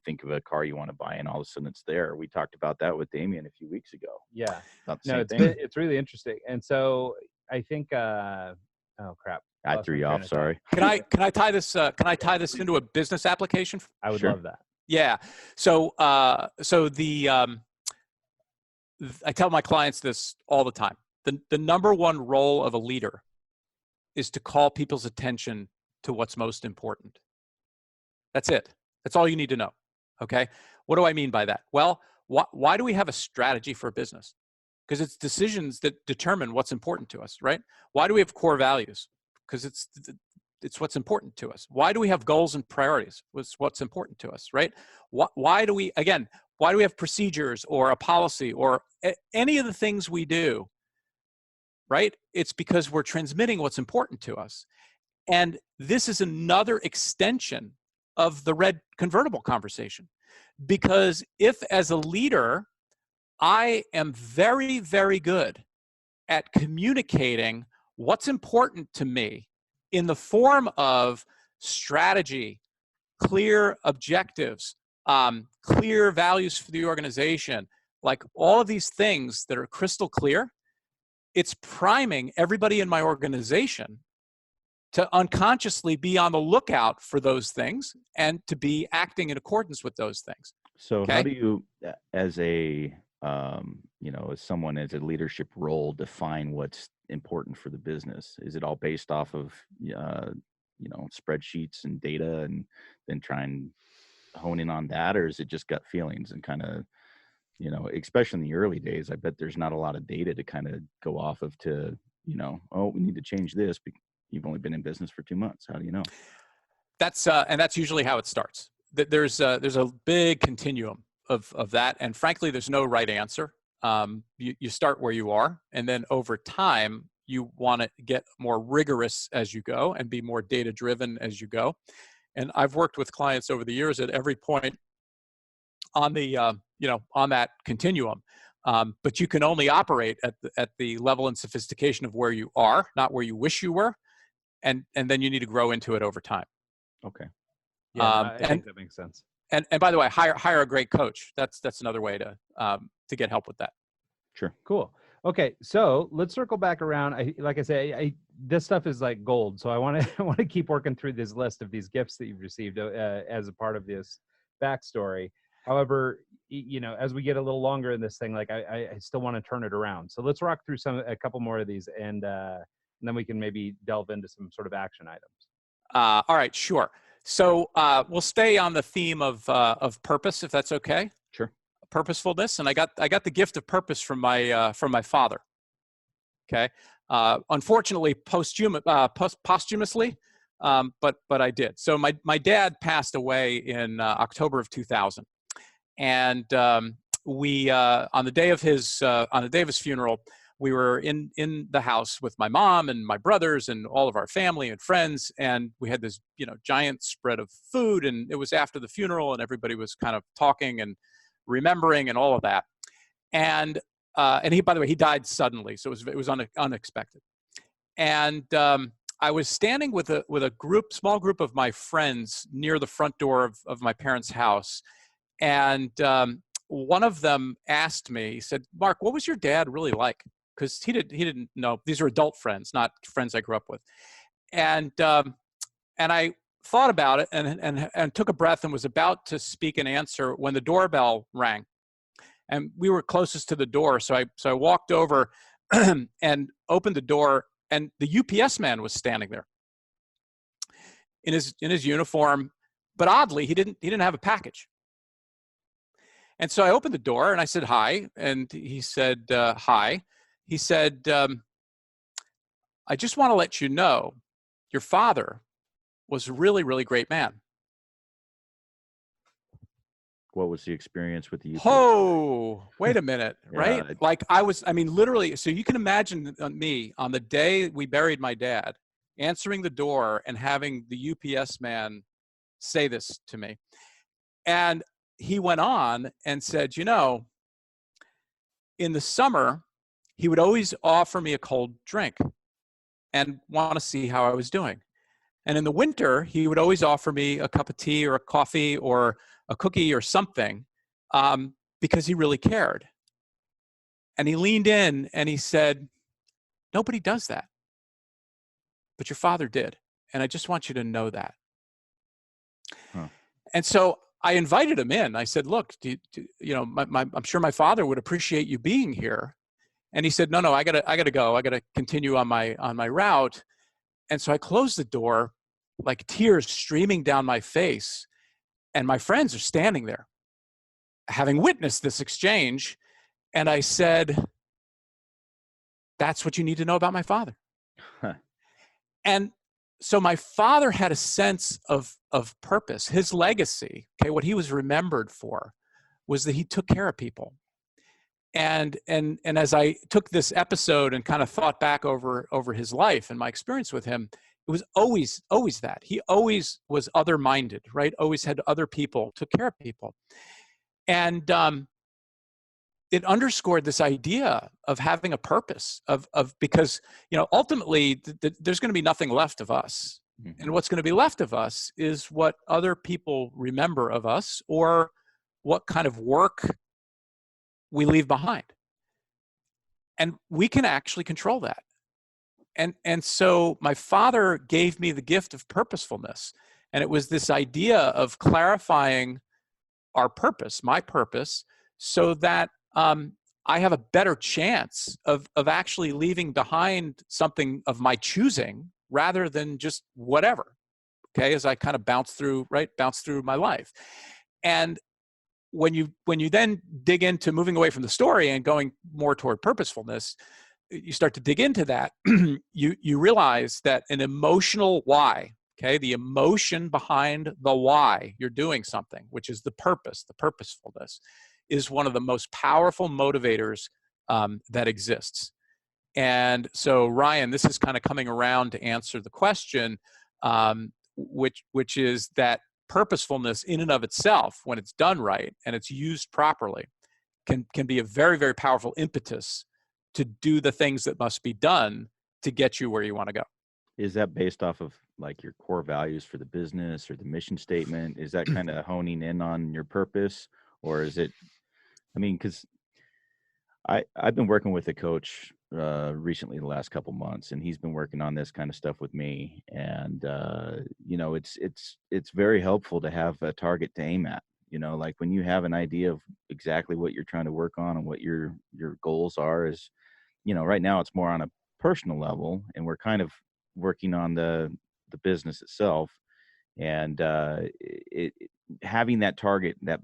think of a car you want to buy and all of a sudden it's there. We talked about that with Damien a few weeks ago. Yeah. Not the same thing. It's really interesting. And so I think, oh crap. I threw you off. Sorry. Can I tie this into a business application? I would Sure. love that. Yeah. So I tell my clients this all the time. The number one role of a leader is to call people's attention to what's most important. That's it. That's all you need to know. Okay. What do I mean by that? Well, why do we have a strategy for a business? Because it's decisions that determine what's important to us, right? Why do we have core values? Because it's what's important to us. Why do we have goals and priorities? It's what's important to us, right? Why do we have procedures or a policy or any of the things we do, right? It's because we're transmitting what's important to us. And this is another extension of the red convertible conversation. Because if, as a leader, I am very, very good at communicating what's important to me in the form of strategy, clear objectives, clear values for the organization, like all of these things that are crystal clear, it's priming everybody in my organization to unconsciously be on the lookout for those things and to be acting in accordance with those things. So Okay? how do you, as a, as someone as a leadership role, define what's important for the business? Is it all based off of, spreadsheets and data, and then try and hone in on that? Or is it just gut feelings and kind of, especially in the early days, I bet there's not a lot of data to kind of go off of to, we need to change this. You've only been in business for 2 months. How do you know? That's usually how it starts. There's a big continuum of that, and frankly, there's no right answer. You start where you are, and then over time, you want to get more rigorous as you go and be more data driven as you go. And I've worked with clients over the years at every point on the on that continuum. But you can only operate at the level and sophistication of where you are, not where you wish you were. And then you need to grow into it over time. Okay. Yeah, I think that makes sense. And by the way, hire a great coach. That's another way to get help with that. Sure. Cool. Okay, so let's circle back around. Like I say, this stuff is like gold. So I want to keep working through this list of these gifts that you've received as a part of this backstory. However, as we get a little longer in this thing, like I still want to turn it around. So let's rock through a couple more of these, and then we can maybe delve into some sort of action items. All right, sure. So we'll stay on the theme of purpose, if that's okay. Sure. Purposefulness, and I got the gift of purpose from my father. Okay. Unfortunately, posthumously, but I did. So my dad passed away in October of 2000, and we on the day of his funeral, we were in the house with my mom and my brothers and all of our family and friends, and we had this, giant spread of food, and it was after the funeral, and everybody was kind of talking and remembering and all of that. And he, by the way, he died suddenly, so it was unexpected. And I was standing with a small group of my friends near the front door of my parents' house, and one of them asked me, he said, "Mark, what was your dad really like?" Because he didn't know. These are adult friends, not friends I grew up with. And I thought about it and took a breath and was about to speak an answer when the doorbell rang. And we were closest to the door, so I walked over and opened the door, and the UPS man was standing there in his uniform, but oddly he didn't have a package. And so I opened the door and I said hi, and he said hi. He said, "I just want to let you know, your father was a really, really great man." What was the experience with the UPS? Oh, wait a minute, Yeah, right? Like literally, so you can imagine me on the day we buried my dad, answering the door and having the UPS man say this to me. And he went on and said, in the summer, he would always offer me a cold drink and want to see how I was doing. And in the winter, he would always offer me a cup of tea or a coffee or a cookie or something, because he really cared. And he leaned in and he said, "Nobody does that, but your father did. And I just want you to know that." Huh. And so I invited him in. I said, "Look, I'm sure my father would appreciate you being here." And he said, "No, I gotta go. I gotta continue on my route." And so I closed the door, like tears streaming down my face. And my friends are standing there, having witnessed this exchange. And I said, "That's what you need to know about my father." Huh. And so my father had a sense of purpose. His legacy, okay, what he was remembered for was that he took care of people. And as I took this episode and kind of thought back over his life and my experience with him, it was always that. He always was other-minded, right? Always had other people, took care of people. And it underscored this idea of having a purpose of because, ultimately there's going to be nothing left of us. Mm-hmm. And what's going to be left of us is what other people remember of us, or what kind of work we leave behind. And we can actually control that. And so my father gave me the gift of purposefulness. And it was this idea of clarifying our purpose, my purpose, so that I have a better chance of actually leaving behind something of my choosing rather than just whatever, okay, as I kind of bounce through my life. And when you then dig into moving away from the story and going more toward purposefulness, you start to dig into that. you realize that an emotional why, okay, the emotion behind the why you're doing something, which is the purpose, the purposefulness, is one of the most powerful motivators that exists. And so, Ryan, this is kind of coming around to answer the question, which is that purposefulness in and of itself, when it's done right and it's used properly, can be a very, very powerful impetus to do the things that must be done to get you where you want to go. Is that based off of like your core values for the business or the mission statement? Is that kind of honing in on your purpose, or is it, because I've been working with a coach recently the last couple months, and he's been working on this kind of stuff with me. And it's very helpful to have a target to aim at. Like when you have an idea of exactly what you're trying to work on and what your goals are, is right now it's more on a personal level, and we're kind of working on the business itself. And having that target, that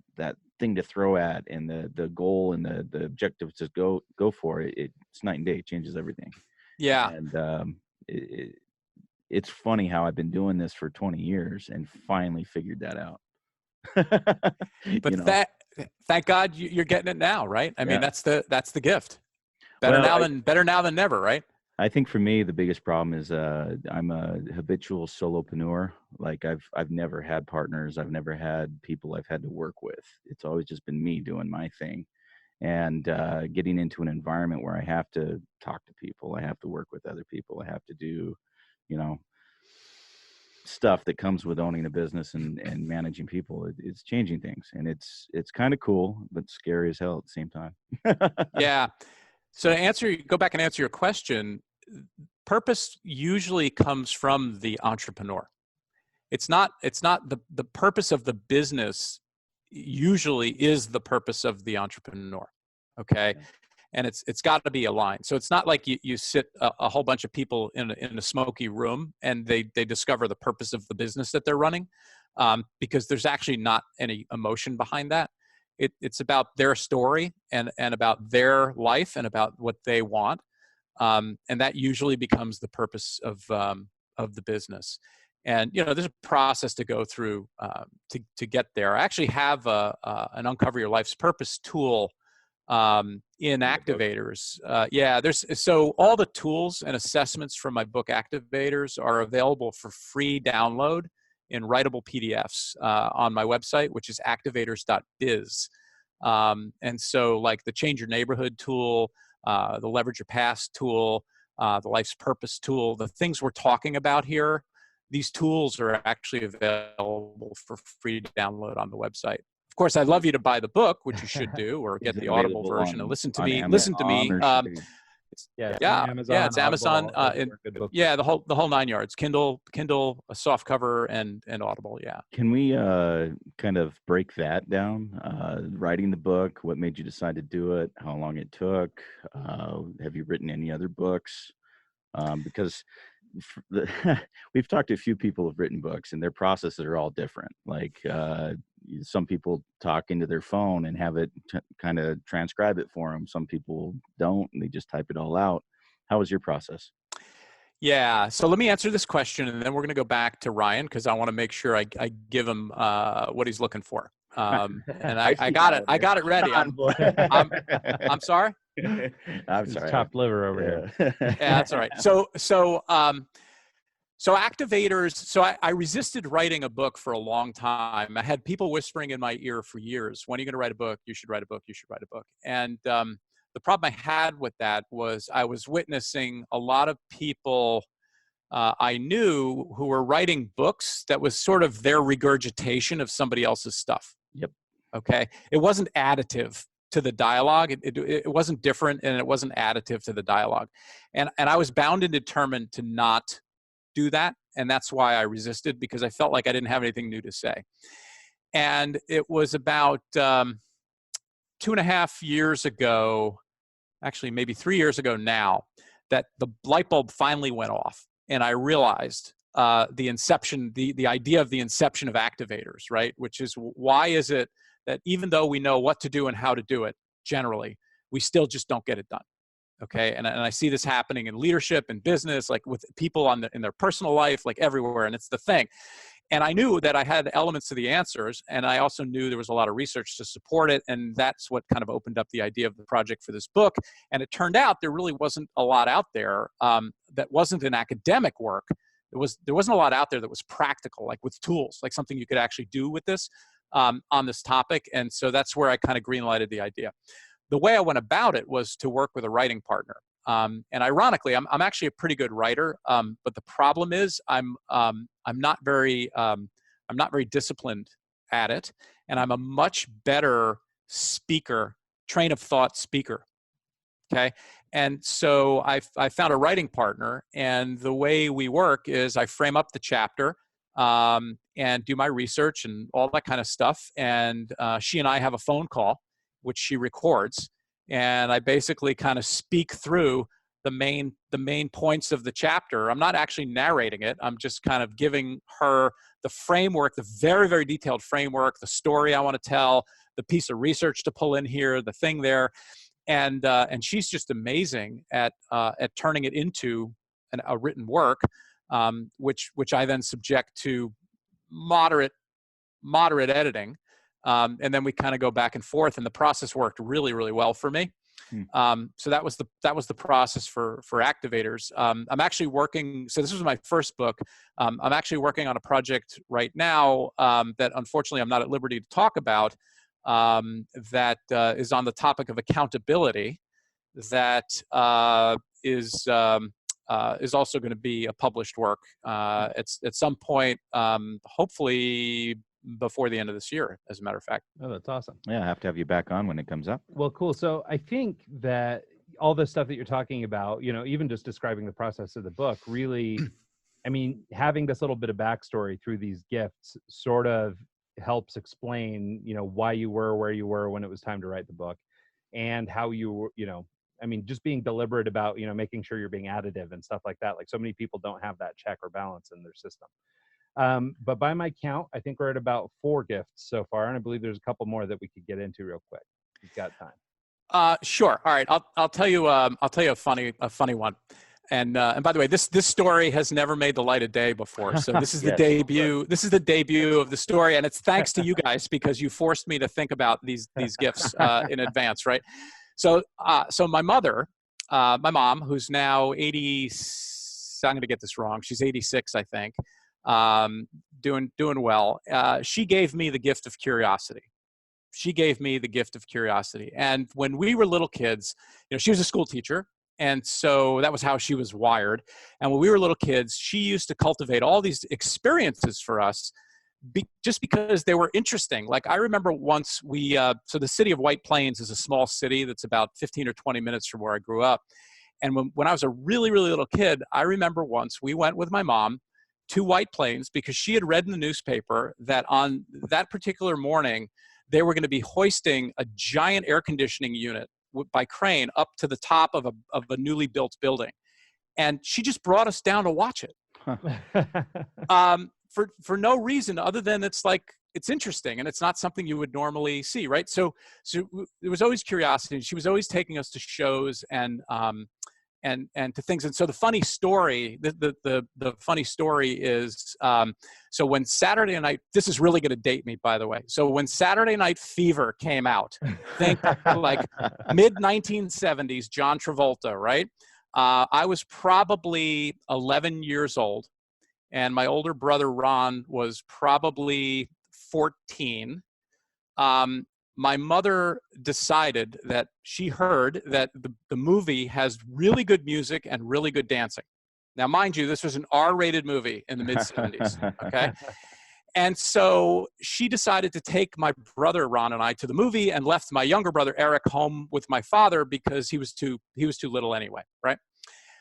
thing to throw at, and the goal and the objective to go for it, it's night and day. It changes everything. Yeah. And it's funny how I've been doing this for 20 years and finally figured that out. But thank God you're getting it now, right? I mean, that's the gift. Better Well, better now than never, right? I think for me the biggest problem is I'm a habitual solopreneur. Like I've never had partners. I've never had people I've had to work with. It's always just been me doing my thing. And getting into an environment where I have to talk to people, I have to work with other people, I have to do, you know, stuff that comes with owning a business and managing people. It's changing things, and it's kind of cool, but scary as hell at the same time. Yeah. So to go back and answer your question, purpose usually comes from the entrepreneur. It's not the purpose of the business usually is the purpose of the entrepreneur. Okay. And it's got to be aligned. So it's not like you sit a whole bunch of people in a smoky room and they discover the purpose of the business that they're running, because there's actually not any emotion behind that. It's about their story and about their life and about what they want, and that usually becomes the purpose of the business. And there's a process to go through to get there. I actually have an Uncover Your Life's Purpose tool in Activators. So all the tools and assessments from my book Activators are available for free download in writable PDFs on my website, which is activators.biz. And so like the Change Your Neighborhood tool, the Leverage Your Past tool, the Life's Purpose tool, the things we're talking about here, these tools are actually available for free download on the website. Of course, I'd love you to buy the book, which you should do, or get the Audible version and listen to me. It's Amazon. The whole 9 yards. Kindle, a soft cover, and Audible. Yeah. Can we kind of break that down? Writing the book, what made you decide to do it? How long it took? Have you written any other books? Because we've talked to a few people who've written books, and their processes are all different. Like some people talk into their phone and have it kind of transcribe it for them. Some people don't, and they just type it all out. How was your process? Yeah. So let me answer this question, and then we're going to go back to Ryan because I want to make sure I give him what he's looking for. And I got it. I got it ready. I'm sorry. I'm sorry. Chopped liver over here. Yeah, that's all right. So Activators, I resisted writing a book for a long time. I had people whispering in my ear for years, when are you going to write a book? You should write a book. You should write a book. And the problem I had with that was I was witnessing a lot of people I knew who were writing books that was sort of their regurgitation of somebody else's stuff. Yep. Okay. It wasn't additive to the dialogue. It wasn't different, and it wasn't additive to the dialogue. And I was bound and determined to not do that. And that's why I resisted, because I felt like I didn't have anything new to say. And it was about 2.5 years ago, actually maybe 3 years ago now, that the light bulb finally went off. And I realized the inception, the idea of the inception of Activators, right? Which is, why is it that even though we know what to do and how to do it generally, we still just don't get it done? Okay. And I see this happening in leadership and business, like with people in their personal life, like everywhere. And it's the thing. And I knew that I had elements to the answers. And I also knew there was a lot of research to support it. And that's what kind of opened up the idea of the project for this book. And it turned out there really wasn't a lot out there that wasn't an academic work. There wasn't a lot out there that was practical, like with tools, like something you could actually do with this on this topic. And so that's where I kind of greenlighted the idea. The way I went about it was to work with a writing partner. And ironically, I'm actually a pretty good writer, but the problem is I'm not very disciplined at it, and I'm a much better speaker, train of thought speaker. Okay, and so I found a writing partner, and the way we work is I frame up the chapter and do my research and all that kind of stuff, and she and I have a phone call, which she records, and I basically kind of speak through the main points of the chapter. I'm not actually narrating it. I'm just kind of giving her the framework, the very, very detailed framework, the story I want to tell, the piece of research to pull in here, the thing there, and she's just amazing at turning it into a written work, which I then subject to moderate editing. And then we kind of go back and forth, and the process worked really, really well for me. So that was the process for activators. I'm actually working. So this was my first book. I'm actually working on a project right now that unfortunately I'm not at liberty to talk about. That is on the topic of accountability. That is also going to be a published work at some point, hopefully before the end of this year, as a matter of fact. Oh, that's awesome. Yeah, I have to have you back on when it comes up. Well, cool. So I think that all the stuff that you're talking about, even just describing the process of the book, really, I mean, having this little bit of backstory through these gifts sort of helps explain, why you were where you were when it was time to write the book, and how you were, I mean, just being deliberate about, making sure you're being additive and stuff like that. Like, so many people don't have that check or balance in their system. But by my count, I think we're at about 4 gifts so far, and I believe there's a couple more that we could get into real quick. We've got time. Sure. All right. I'll tell you a funny one. And by the way, this story has never made the light of day before. So this is the debut. This is the debut of the story, and it's thanks to you guys, because you forced me to think about these gifts in advance, right? So my mother, my mom, who's now 80, I'm going to get this wrong. She's 86, I think. Doing well. She gave me the gift of curiosity. And when we were little kids, she was a school teacher. And so that was how she was wired. And when we were little kids, she used to cultivate all these experiences for us just because they were interesting. Like, I remember once so the city of White Plains is a small city that's about 15 or 20 minutes from where I grew up. And when I was a really, really little kid, I remember once we went with my mom to White Plains because she had read in the newspaper that on that particular morning, they were going to be hoisting a giant air conditioning unit by crane up to the top of a newly built building. And she just brought us down to watch it. For no reason other than it's interesting and it's not something you would normally see, right? So there was always curiosity. She was always taking us to shows and to things. And so the funny story, the funny story is, so when Saturday Night, this is really going to date me, by the way. So when Saturday Night Fever came out, think like mid 1970s, John Travolta, right? I was probably 11 years old, and my older brother Ron was probably 14. My mother decided that she heard that the movie has really good music and really good dancing. Now, mind you, this was an R-rated movie in the mid-70s, okay? And so she decided to take my brother Ron and I to the movie and left my younger brother Eric home with my father because he was too little anyway, right?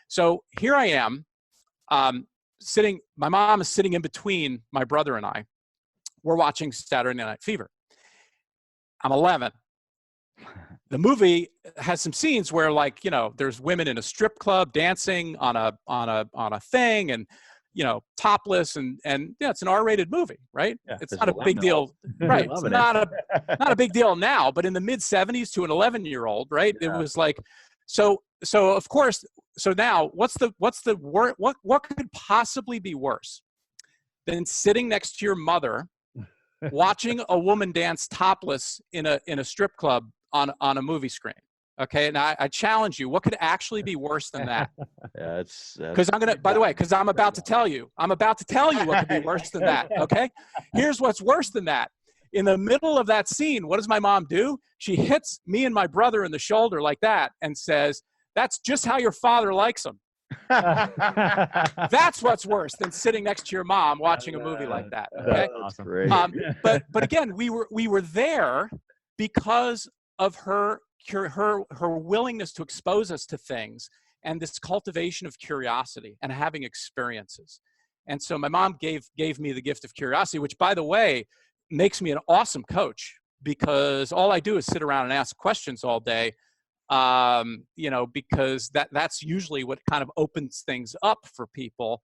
So here I am, sitting. My mom is sitting in between my brother and I. We're watching Saturday Night Fever. I'm 11. The movie has some scenes where, there's women in a strip club dancing on a thing, and topless, and it's an R-rated movie, right? Yeah, it's not a big deal, right? It's not a big deal now, but in the mid 70s to an 11-year-old, right? Yeah. It was like, so of course. So now, what could possibly be worse than sitting next to your mother, watching a woman dance topless in a strip club on a movie screen? Okay, and I challenge you, what could actually be worse than that? Yeah, it's because I'm about to tell you what could be worse than that. Okay, here's what's worse than that. In the middle of that scene, what does my mom do? She hits me and my brother in the shoulder like that and says, "That's just how your father likes him." That's what's worse than sitting next to your mom watching a movie like that. Okay, that's great. But again, we were there because of her willingness to expose us to things and this cultivation of curiosity and having experiences. And so my mom gave me the gift of curiosity, which, by the way, makes me an awesome coach, because all I do is sit around and ask questions all day. Because that's usually what kind of opens things up for people,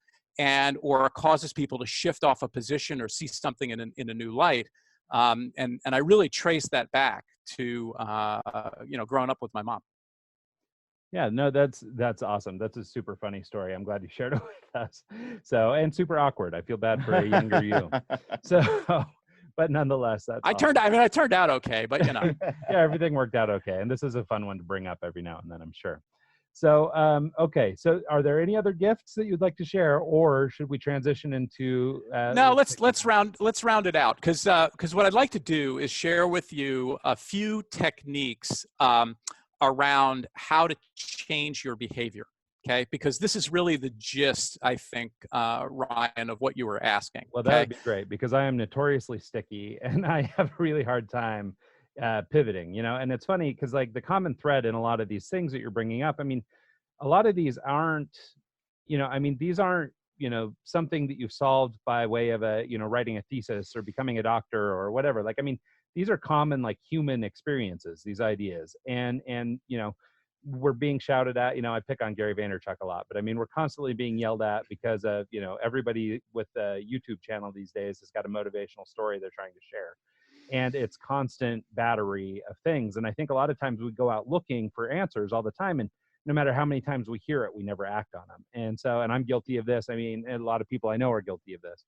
or causes people to shift off a position or see something in a new light. And I really trace that back to growing up with my mom. Yeah, no, that's awesome. That's a super funny story. I'm glad you shared it with us. So, and super awkward. I feel bad for a younger you. So, but nonetheless, that's I turned out okay, but you know. yeah, everything worked out okay. And this is a fun one to bring up every now and then, I'm sure. So, okay. So are there any other gifts that you'd like to share, or should we transition into, No, let's round it out. Cause what I'd like to do is share with you a few techniques, around how to change your behavior. Okay. Because this is really the gist, I think, Ryan, of what you were asking. well, that would be great, because I am notoriously sticky and I have a really hard time pivoting, and it's funny because like the common thread in a lot of these things that you're bringing up, I mean, a lot of these aren't, these aren't, something that you've solved by way of writing a thesis or becoming a doctor or whatever. Like, I mean, these are common, like, human experiences, these ideas. And we're being shouted at, I pick on Gary Vaynerchuk a lot, but I mean, we're constantly being yelled at because of, everybody with a YouTube channel these days has got a motivational story they're trying to share. And it's constant battery of things. And I think a lot of times we go out looking for answers all the time, and no matter how many times we hear it, we never act on them. And I'm guilty of this. I mean, a lot of people I know are guilty of this.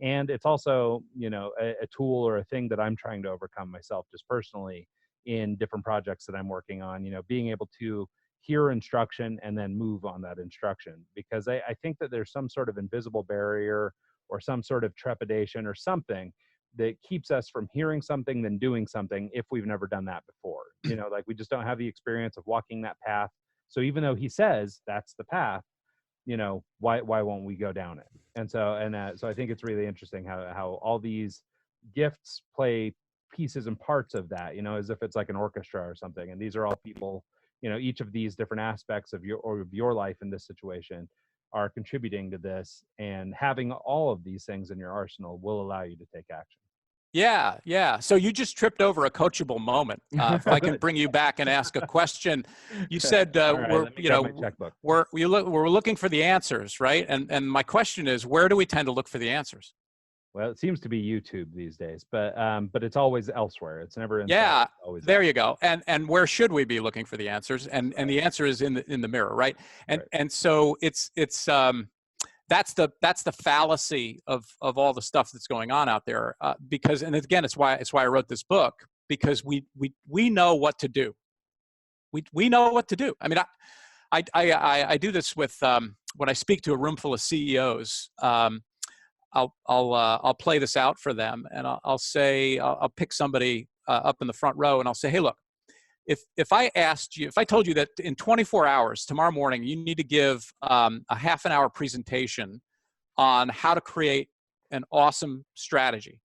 And it's also, a tool or a thing that I'm trying to overcome myself just personally in different projects that I'm working on, being able to hear instruction and then move on that instruction. Because I think that there's some sort of invisible barrier or some sort of trepidation or something that keeps us from hearing something, then doing something if we've never done that before. Like, we just don't have the experience of walking that path. So even though he says that's the path, why won't we go down it? And so I think it's really interesting how all these gifts play pieces and parts of that, as if it's like an orchestra or something. And these are all people, each of these different aspects of your life in this situation are contributing to this, and having all of these things in your arsenal will allow you to take action. Yeah. So you just tripped over a coachable moment. If I can bring you back and ask a question, you said we're looking for the answers, right? And my question is, where do we tend to look for the answers? Well, it seems to be YouTube these days, but it's always elsewhere. It's never inside. Yeah, it's always there you go. And where should we be looking for the answers? And the answer is in the mirror, right? And so it's that's the fallacy of all the stuff that's going on out there. Because, and again, it's why I wrote this book, because we know what to do. We know what to do. I mean, I do this with when I speak to a room full of CEOs. I'll play this out for them, and I'll say, I'll pick somebody up in the front row, and I'll say, hey, look, if I told you that in 24 hours tomorrow morning you need to give a half an hour presentation on how to create an awesome strategy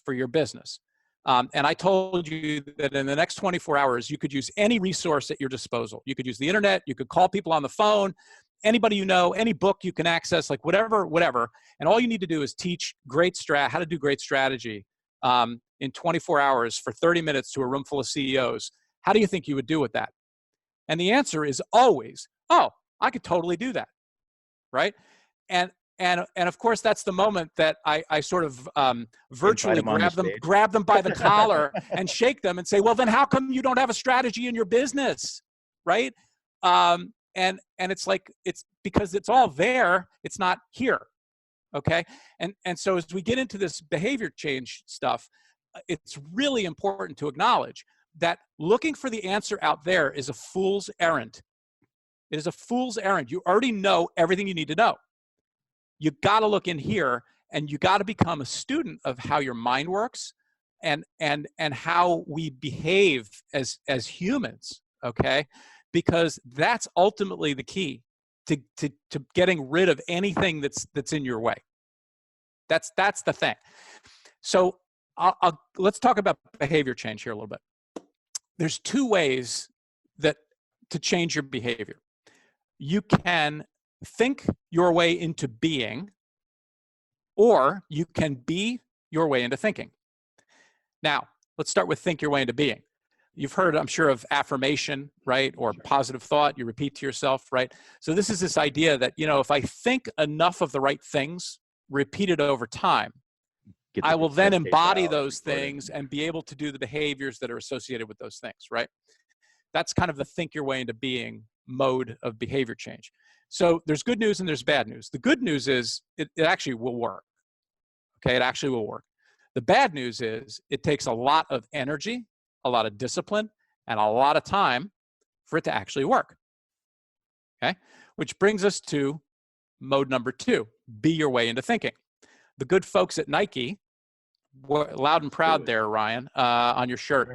for your business, and I told you that in the next 24 hours you could use any resource at your disposal. You could use the internet, you could call people on the phone, anybody any book you can access, like whatever, and all you need to do is teach how to do great strategy in 24 hours for 30 minutes to a room full of CEOs. How do you think you would do with that? And the answer is always, oh, I could totally do that, right? And of course, that's the moment that I sort of virtually grab them by the collar and shake them and say, well, then how come you don't have a strategy in your business, right? And it's like, it's because it's all there, it's not here, okay? And so as we get into this behavior change stuff, it's really important to acknowledge that looking for the answer out there is a fool's errand. It is a fool's errand. You already know everything you need to know. You got to look in here, and you got to become a student of how your mind works and how we behave as humans, okay? Because that's ultimately the key to getting rid of anything that's in your way. That's the thing. So let's talk about behavior change here a little bit. There's two ways to change your behavior. You can think your way into being, or you can be your way into thinking. Now, let's start with think your way into being. You've heard, I'm sure, of affirmation, right? Or positive thought, you repeat to yourself, right? So this is this idea that, if I think enough of the right things repeated over time, I will then embody those things and be able to do the behaviors that are associated with those things, right? That's kind of the think your way into being mode of behavior change. So there's good news and there's bad news. The good news is it actually will work. Okay, it actually will work. The bad news is it takes a lot of energy, a lot of discipline, and a lot of time for it to actually work. Okay, which brings us to mode number 2, be your way into thinking. The good folks at Nike, loud and proud there, Ryan, on your shirt.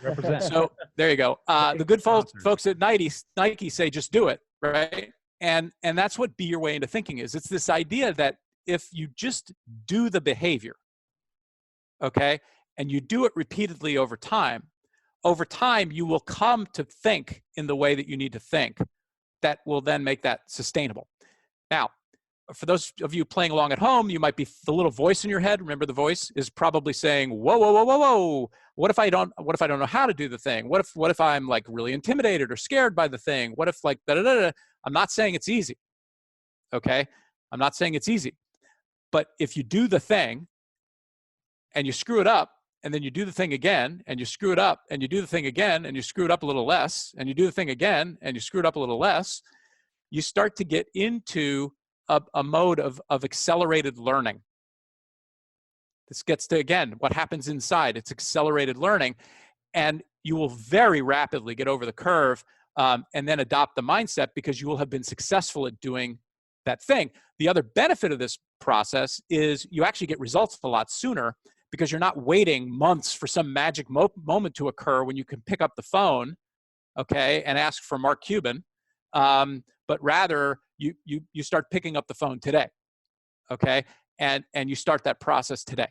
Represent. So there you go. The good folks at Nike say, just do it, right? And that's what be your way into thinking is. It's this idea that if you just do the behavior, okay, and you do it repeatedly over time, you will come to think in the way that you need to think that will then make that sustainable. Now, for those of you playing along at home, you might be the little voice in your head. Remember, the voice is probably saying, "Whoa, whoa, whoa, whoa, whoa! What if I don't know how to do the thing? What if I'm like really intimidated or scared by the thing? What if like da da da da?" I'm not saying it's easy. Okay, I'm not saying it's easy, but if you do the thing and you screw it up, and then you do the thing again, and you screw it up, and you do the thing again, and you screw it up a little less, and you do the thing again, and you screw it up a little less, you start to get into a mode of accelerated learning. This gets to, again, what happens inside. It's accelerated learning, and you will very rapidly get over the curve and then adopt the mindset because you will have been successful at doing that thing. The other benefit of this process is you actually get results a lot sooner because you're not waiting months for some magic moment to occur when you can pick up the phone, okay, and ask for Mark Cuban, but rather you start picking up the phone today, okay, and you start that process today.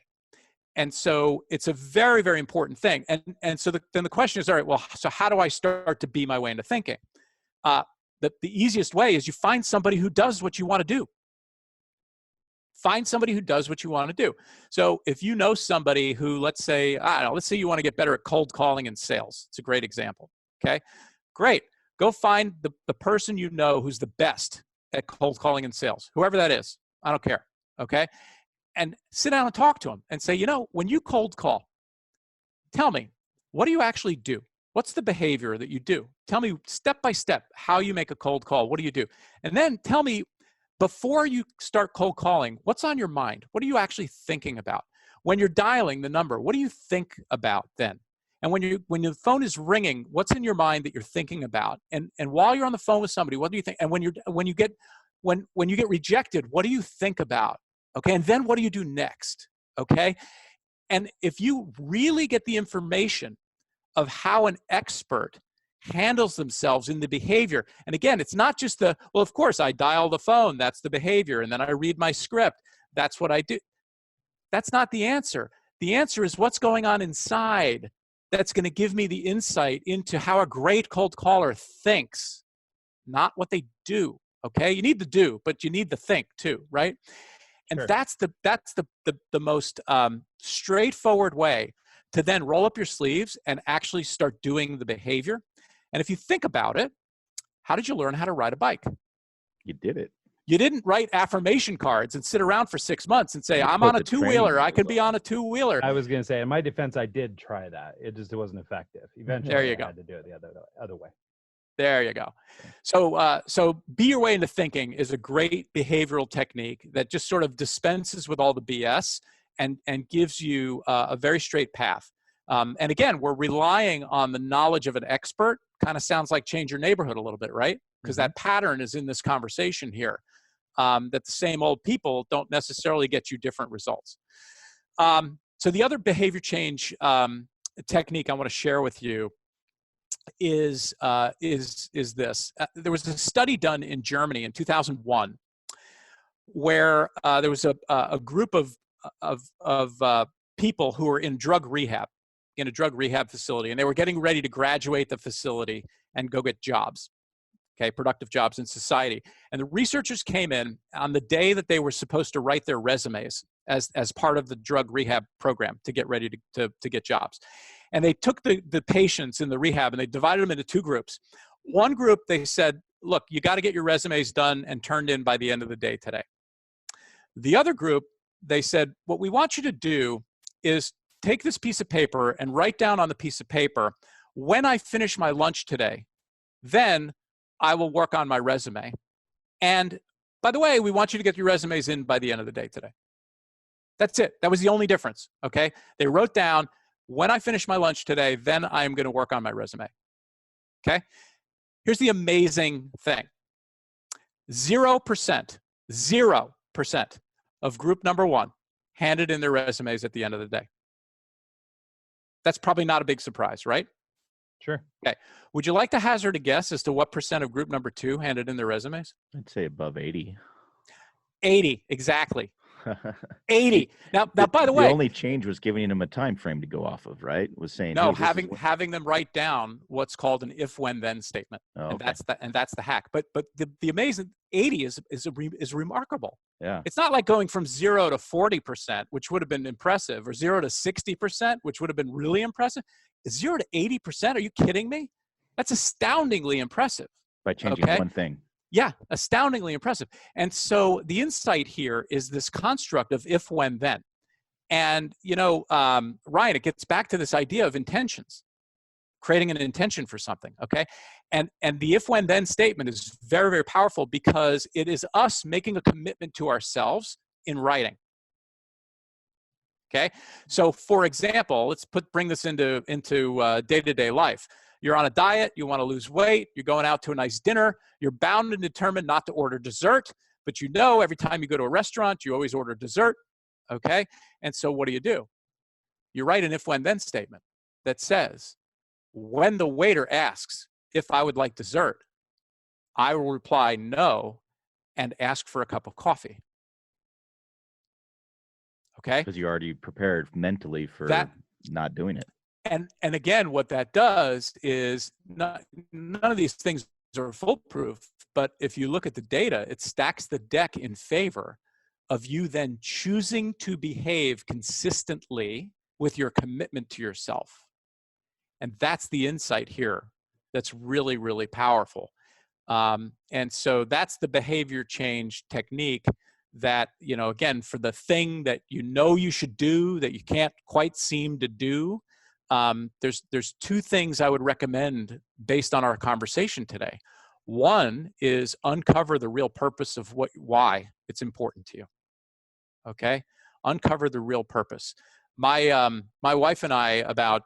And so it's a very, very important thing. And so then the question is, all right, well, so how do I start to be my way into thinking? The easiest way is you find somebody who does what you want to do. Find somebody who does what you want to do. So if you know somebody who, let's say you want to get better at cold calling and sales. It's a great example, okay? Great. Go find the person you know who's the best at cold calling and sales, whoever that is. I don't care, okay? And sit down and talk to them and say, when you cold call, tell me, what do you actually do? What's the behavior that you do? Tell me step by step how you make a cold call. What do you do? And then tell me, before you start cold calling, what's on your mind? What are you actually thinking about? When you're dialing the number, what do you think about then? And when the phone is ringing, what's in your mind that you're thinking about? And while you're on the phone with somebody, what do you think? And when you get rejected, what do you think about? Okay, and then what do you do next? Okay, and if you really get the information of how an expert handles themselves in the behavior, and again, it's not just well, of course, I dial the phone, that's the behavior, and then I read my script, that's what I do. That's not the answer. The answer is what's going on inside that's going to give me the insight into how a great cold caller thinks, not what they do, okay? You need the do, but you need the think too, right? And Sure. that's the most straightforward way to then roll up your sleeves and actually start doing the behavior. And if you think about it, how did you learn how to ride a bike? You did it. You didn't write affirmation cards and sit around for 6 months and say, You I'm put on a the two-wheeler. training I can be on a two-wheeler. I was going to say, in my defense, I did try that. It wasn't effective. Eventually, There you I go. had to do it the other way. There you go. So be your way into thinking is a great behavioral technique that just sort of dispenses with all the BS and gives you a very straight path. And again, we're relying on the knowledge of an expert. Kind of sounds like Change Your Neighborhood a little bit, right? Because that pattern is in this conversation here, that the same old people don't necessarily get you different results. So the other behavior change technique I want to share with you is this. There was a study done in Germany in 2001 where there was a group of people who were in a drug rehab facility, and they were getting ready to graduate the facility and go get jobs, okay, productive jobs in society. And the researchers came in on the day that they were supposed to write their resumes as part of the drug rehab program to get ready to get jobs. And they took the patients in the rehab and they divided them into two groups. One group, they said, look, you got to get your resumes done and turned in by the end of the day today. The other group, they said, what we want you to do is take this piece of paper and write down on the piece of paper, when I finish my lunch today, then I will work on my resume. And by the way, we want you to get your resumes in by the end of the day today. That's it. That was the only difference. Okay. They wrote down, when I finish my lunch today, then I'm going to work on my resume. Okay. Here's the amazing thing. 0% of group number one handed in their resumes at the end of the day. That's probably not a big surprise, right? Sure. Okay. Would you like to hazard a guess as to what percent of group number two handed in their resumes? I'd say above 80. 80, exactly. 80. Now, by the way, the only change was giving them a time frame to go off of, right? Was saying no, hey, having them write down what's called an if, when, then statement, Oh, and okay. that's the hack. But the amazing 80 is remarkable. Yeah. It's not like going from 0 to 40%, which would have been impressive, or 0 to 60%, which would have been really impressive. 0 to 80%? Are you kidding me? That's astoundingly impressive. By changing Okay. one thing. Yeah, astoundingly impressive. And so the insight here is this construct of if, when, then. And, Ryan, it gets back to this idea of intentions, creating an intention for something, okay? And the if, when, then statement is very, very powerful because it is us making a commitment to ourselves in writing. Okay, so for example, let's bring this into day-to-day life. You're on a diet, you want to lose weight, you're going out to a nice dinner, you're bound and determined not to order dessert, but every time you go to a restaurant, you always order dessert, okay? And so what do? You write an if, when, then statement that says, when the waiter asks if I would like dessert, I will reply no and ask for a cup of coffee. Okay? Because you already prepared mentally for not doing it. And again, what that does is none of these things are foolproof, but if you look at the data, it stacks the deck in favor of you then choosing to behave consistently with your commitment to yourself. And that's the insight here that's really, really powerful. And so that's the behavior change technique that, again, for the thing that you should do that you can't quite seem to do, there's two things I would recommend based on our conversation today. One is uncover the real purpose of why it's important to you. Okay? Uncover the real purpose. My wife and I, about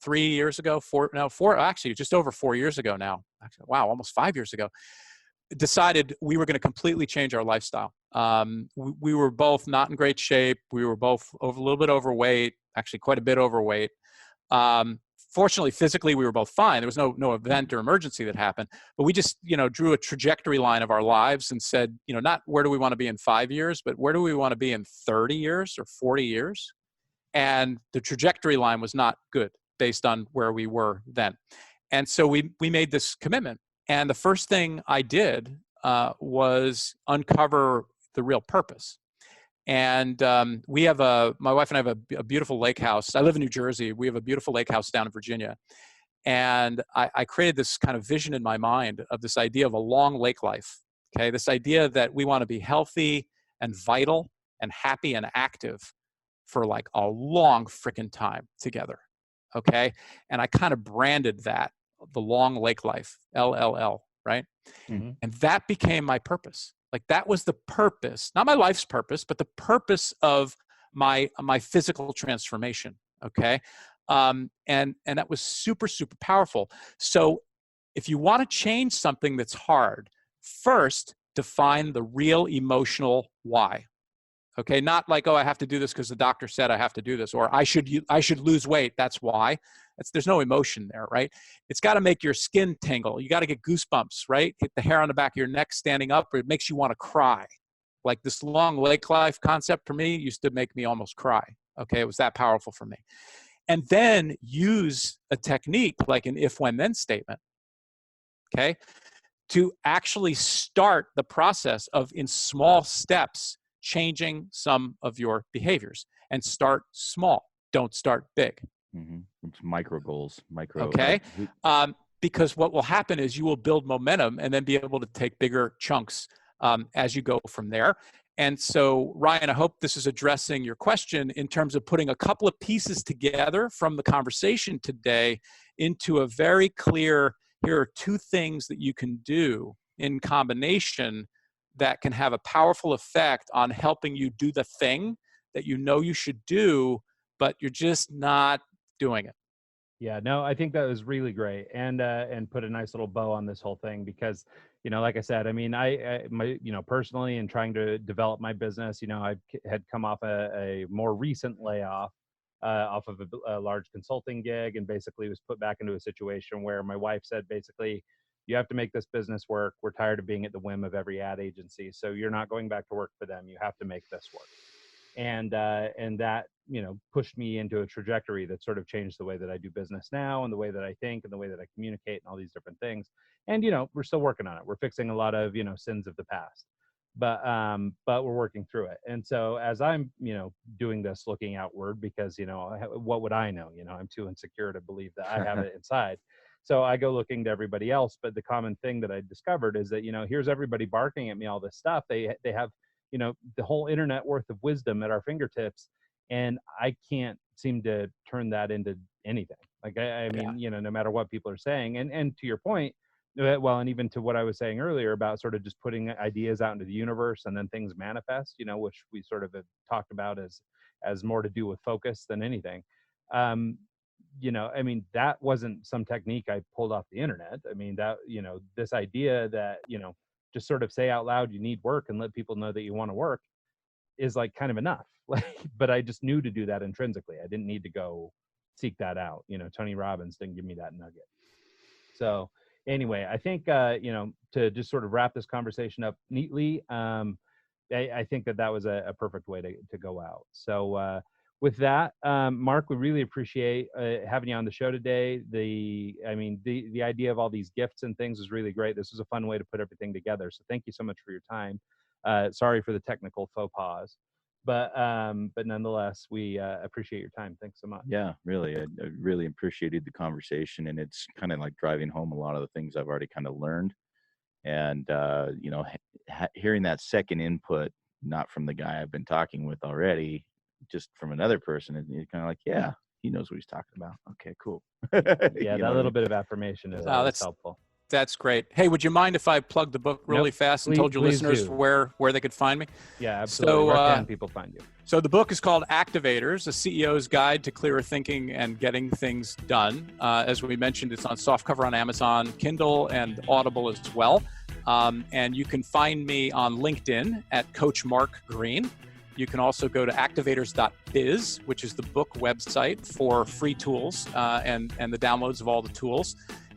3 years ago, just over 4 years ago now, actually, wow, almost 5 years ago, decided we were going to completely change our lifestyle. We were both not in great shape. We were both a little bit overweight, actually quite a bit overweight. Fortunately, physically, we were both fine. There was no event or emergency that happened, but we just, drew a trajectory line of our lives and said, not where do we want to be in 5 years, but where do we want to be in 30 years or 40 years? And the trajectory line was not good based on where we were then. And so we made this commitment. And the first thing I did was uncover the real purpose. And my wife and I have a beautiful lake house. I live in New Jersey. We have a beautiful lake house down in Virginia. And I created this kind of vision in my mind of this idea of a long lake life. Okay, this idea that we want to be healthy and vital and happy and active for like a long freaking time together. Okay, and I kind of branded that the long lake life, LLL, right? Mm-hmm. And that became my purpose. Like that was the purpose, not my life's purpose, but the purpose of my physical transformation. Okay. And that was super, super powerful. So if you want to change something that's hard, first define the real emotional why. Okay. Not like, oh, I have to do this because the doctor said I have to do this, or I should lose weight. That's why. There's no emotion there, right? It's got to make your skin tingle. You got to get goosebumps, right? Get the hair on the back of your neck standing up, or it makes you want to cry. Like this long lake life concept for me used to make me almost cry. Okay, it was that powerful for me. And then use a technique like an if, when, then statement, okay, to actually start the process of, in small steps, changing some of your behaviors. And start small. Don't start big. Mm-hmm. It's micro goals, Okay. Because what will happen is you will build momentum and then be able to take bigger chunks as you go from there. And so, Ryan, I hope this is addressing your question in terms of putting a couple of pieces together from the conversation today into a very clear, here are two things that you can do in combination that can have a powerful effect on helping you do the thing that you know you should do, but you're just not doing it. Yeah, no, I think that was really great, and put a nice little bow on this whole thing because, like I said, I mean, personally, in trying to develop my business, I had come off a more recent layoff off of a large consulting gig, and basically was put back into a situation where my wife said, basically, you have to make this business work. We're tired of being at the whim of every ad agency, so you're not going back to work for them. You have to make this work. And that pushed me into a trajectory that sort of changed the way that I do business now, and the way that I think, and the way that I communicate, and all these different things. And we're still working on it. We're fixing a lot of sins of the past, but we're working through it. And so as I'm doing this, looking outward, because what would I know? I'm too insecure to believe that I have it inside. So I go looking to everybody else. But the common thing that I discovered is that here's everybody barking at me all this stuff. They have the whole internet worth of wisdom at our fingertips, and I can't seem to turn that into anything. Like I mean, no matter what people are saying, and to your point, well, and even to what I was saying earlier about sort of just putting ideas out into the universe and then things manifest, which we sort of have talked about as more to do with focus than anything. I mean, that wasn't some technique I pulled off the internet. I mean, that this idea that just sort of say out loud you need work and let people know that you want to work is like kind of enough. But I just knew to do that intrinsically. I didn't need to go seek that out. Tony Robbins didn't give me that nugget. So anyway, I think to just sort of wrap this conversation up neatly, I think that was a perfect way to go out. So with that, Mark, we really appreciate having you on the show today. The idea of all these gifts and things is really great. This was a fun way to put everything together. So thank you so much for your time. Sorry for the technical faux pas, but nonetheless, we appreciate your time. Thanks so much. Yeah, really, I really appreciated the conversation, and it's kind of like driving home a lot of the things I've already kind of learned, and hearing that second input, not from the guy I've been talking with already, just from another person, and you're kind of like, yeah, he knows what he's talking about. Okay, cool. Yeah, that little bit of affirmation is always helpful. That's great. Hey, would you mind if I plugged the book really fast and told your listeners do. where they could find me? Yeah, absolutely. So, where can people find you? So the book is called Activators, a CEO's Guide to Clearer Thinking and Getting Things Done. As we mentioned, it's on softcover on Amazon, Kindle, and Audible as well. And you can find me on LinkedIn at Coach Mark Green. You can also go to activators.biz, which is the book website for free tools and the downloads of all the tools.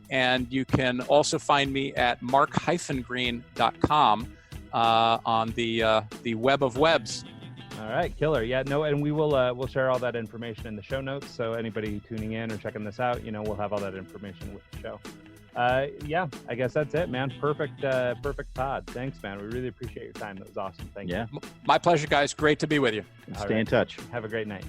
And you can also find me at mark-green.com on the web of webs. All right, killer. Yeah, no, and we'll share all that information in the show notes. So anybody tuning in or checking this out, we'll have all that information with the show. Yeah, I guess that's it, man. Perfect pod. Thanks, man. We really appreciate your time. That was awesome. Thank you. My pleasure, guys. Great to be with you. Stay in touch. Have a great night.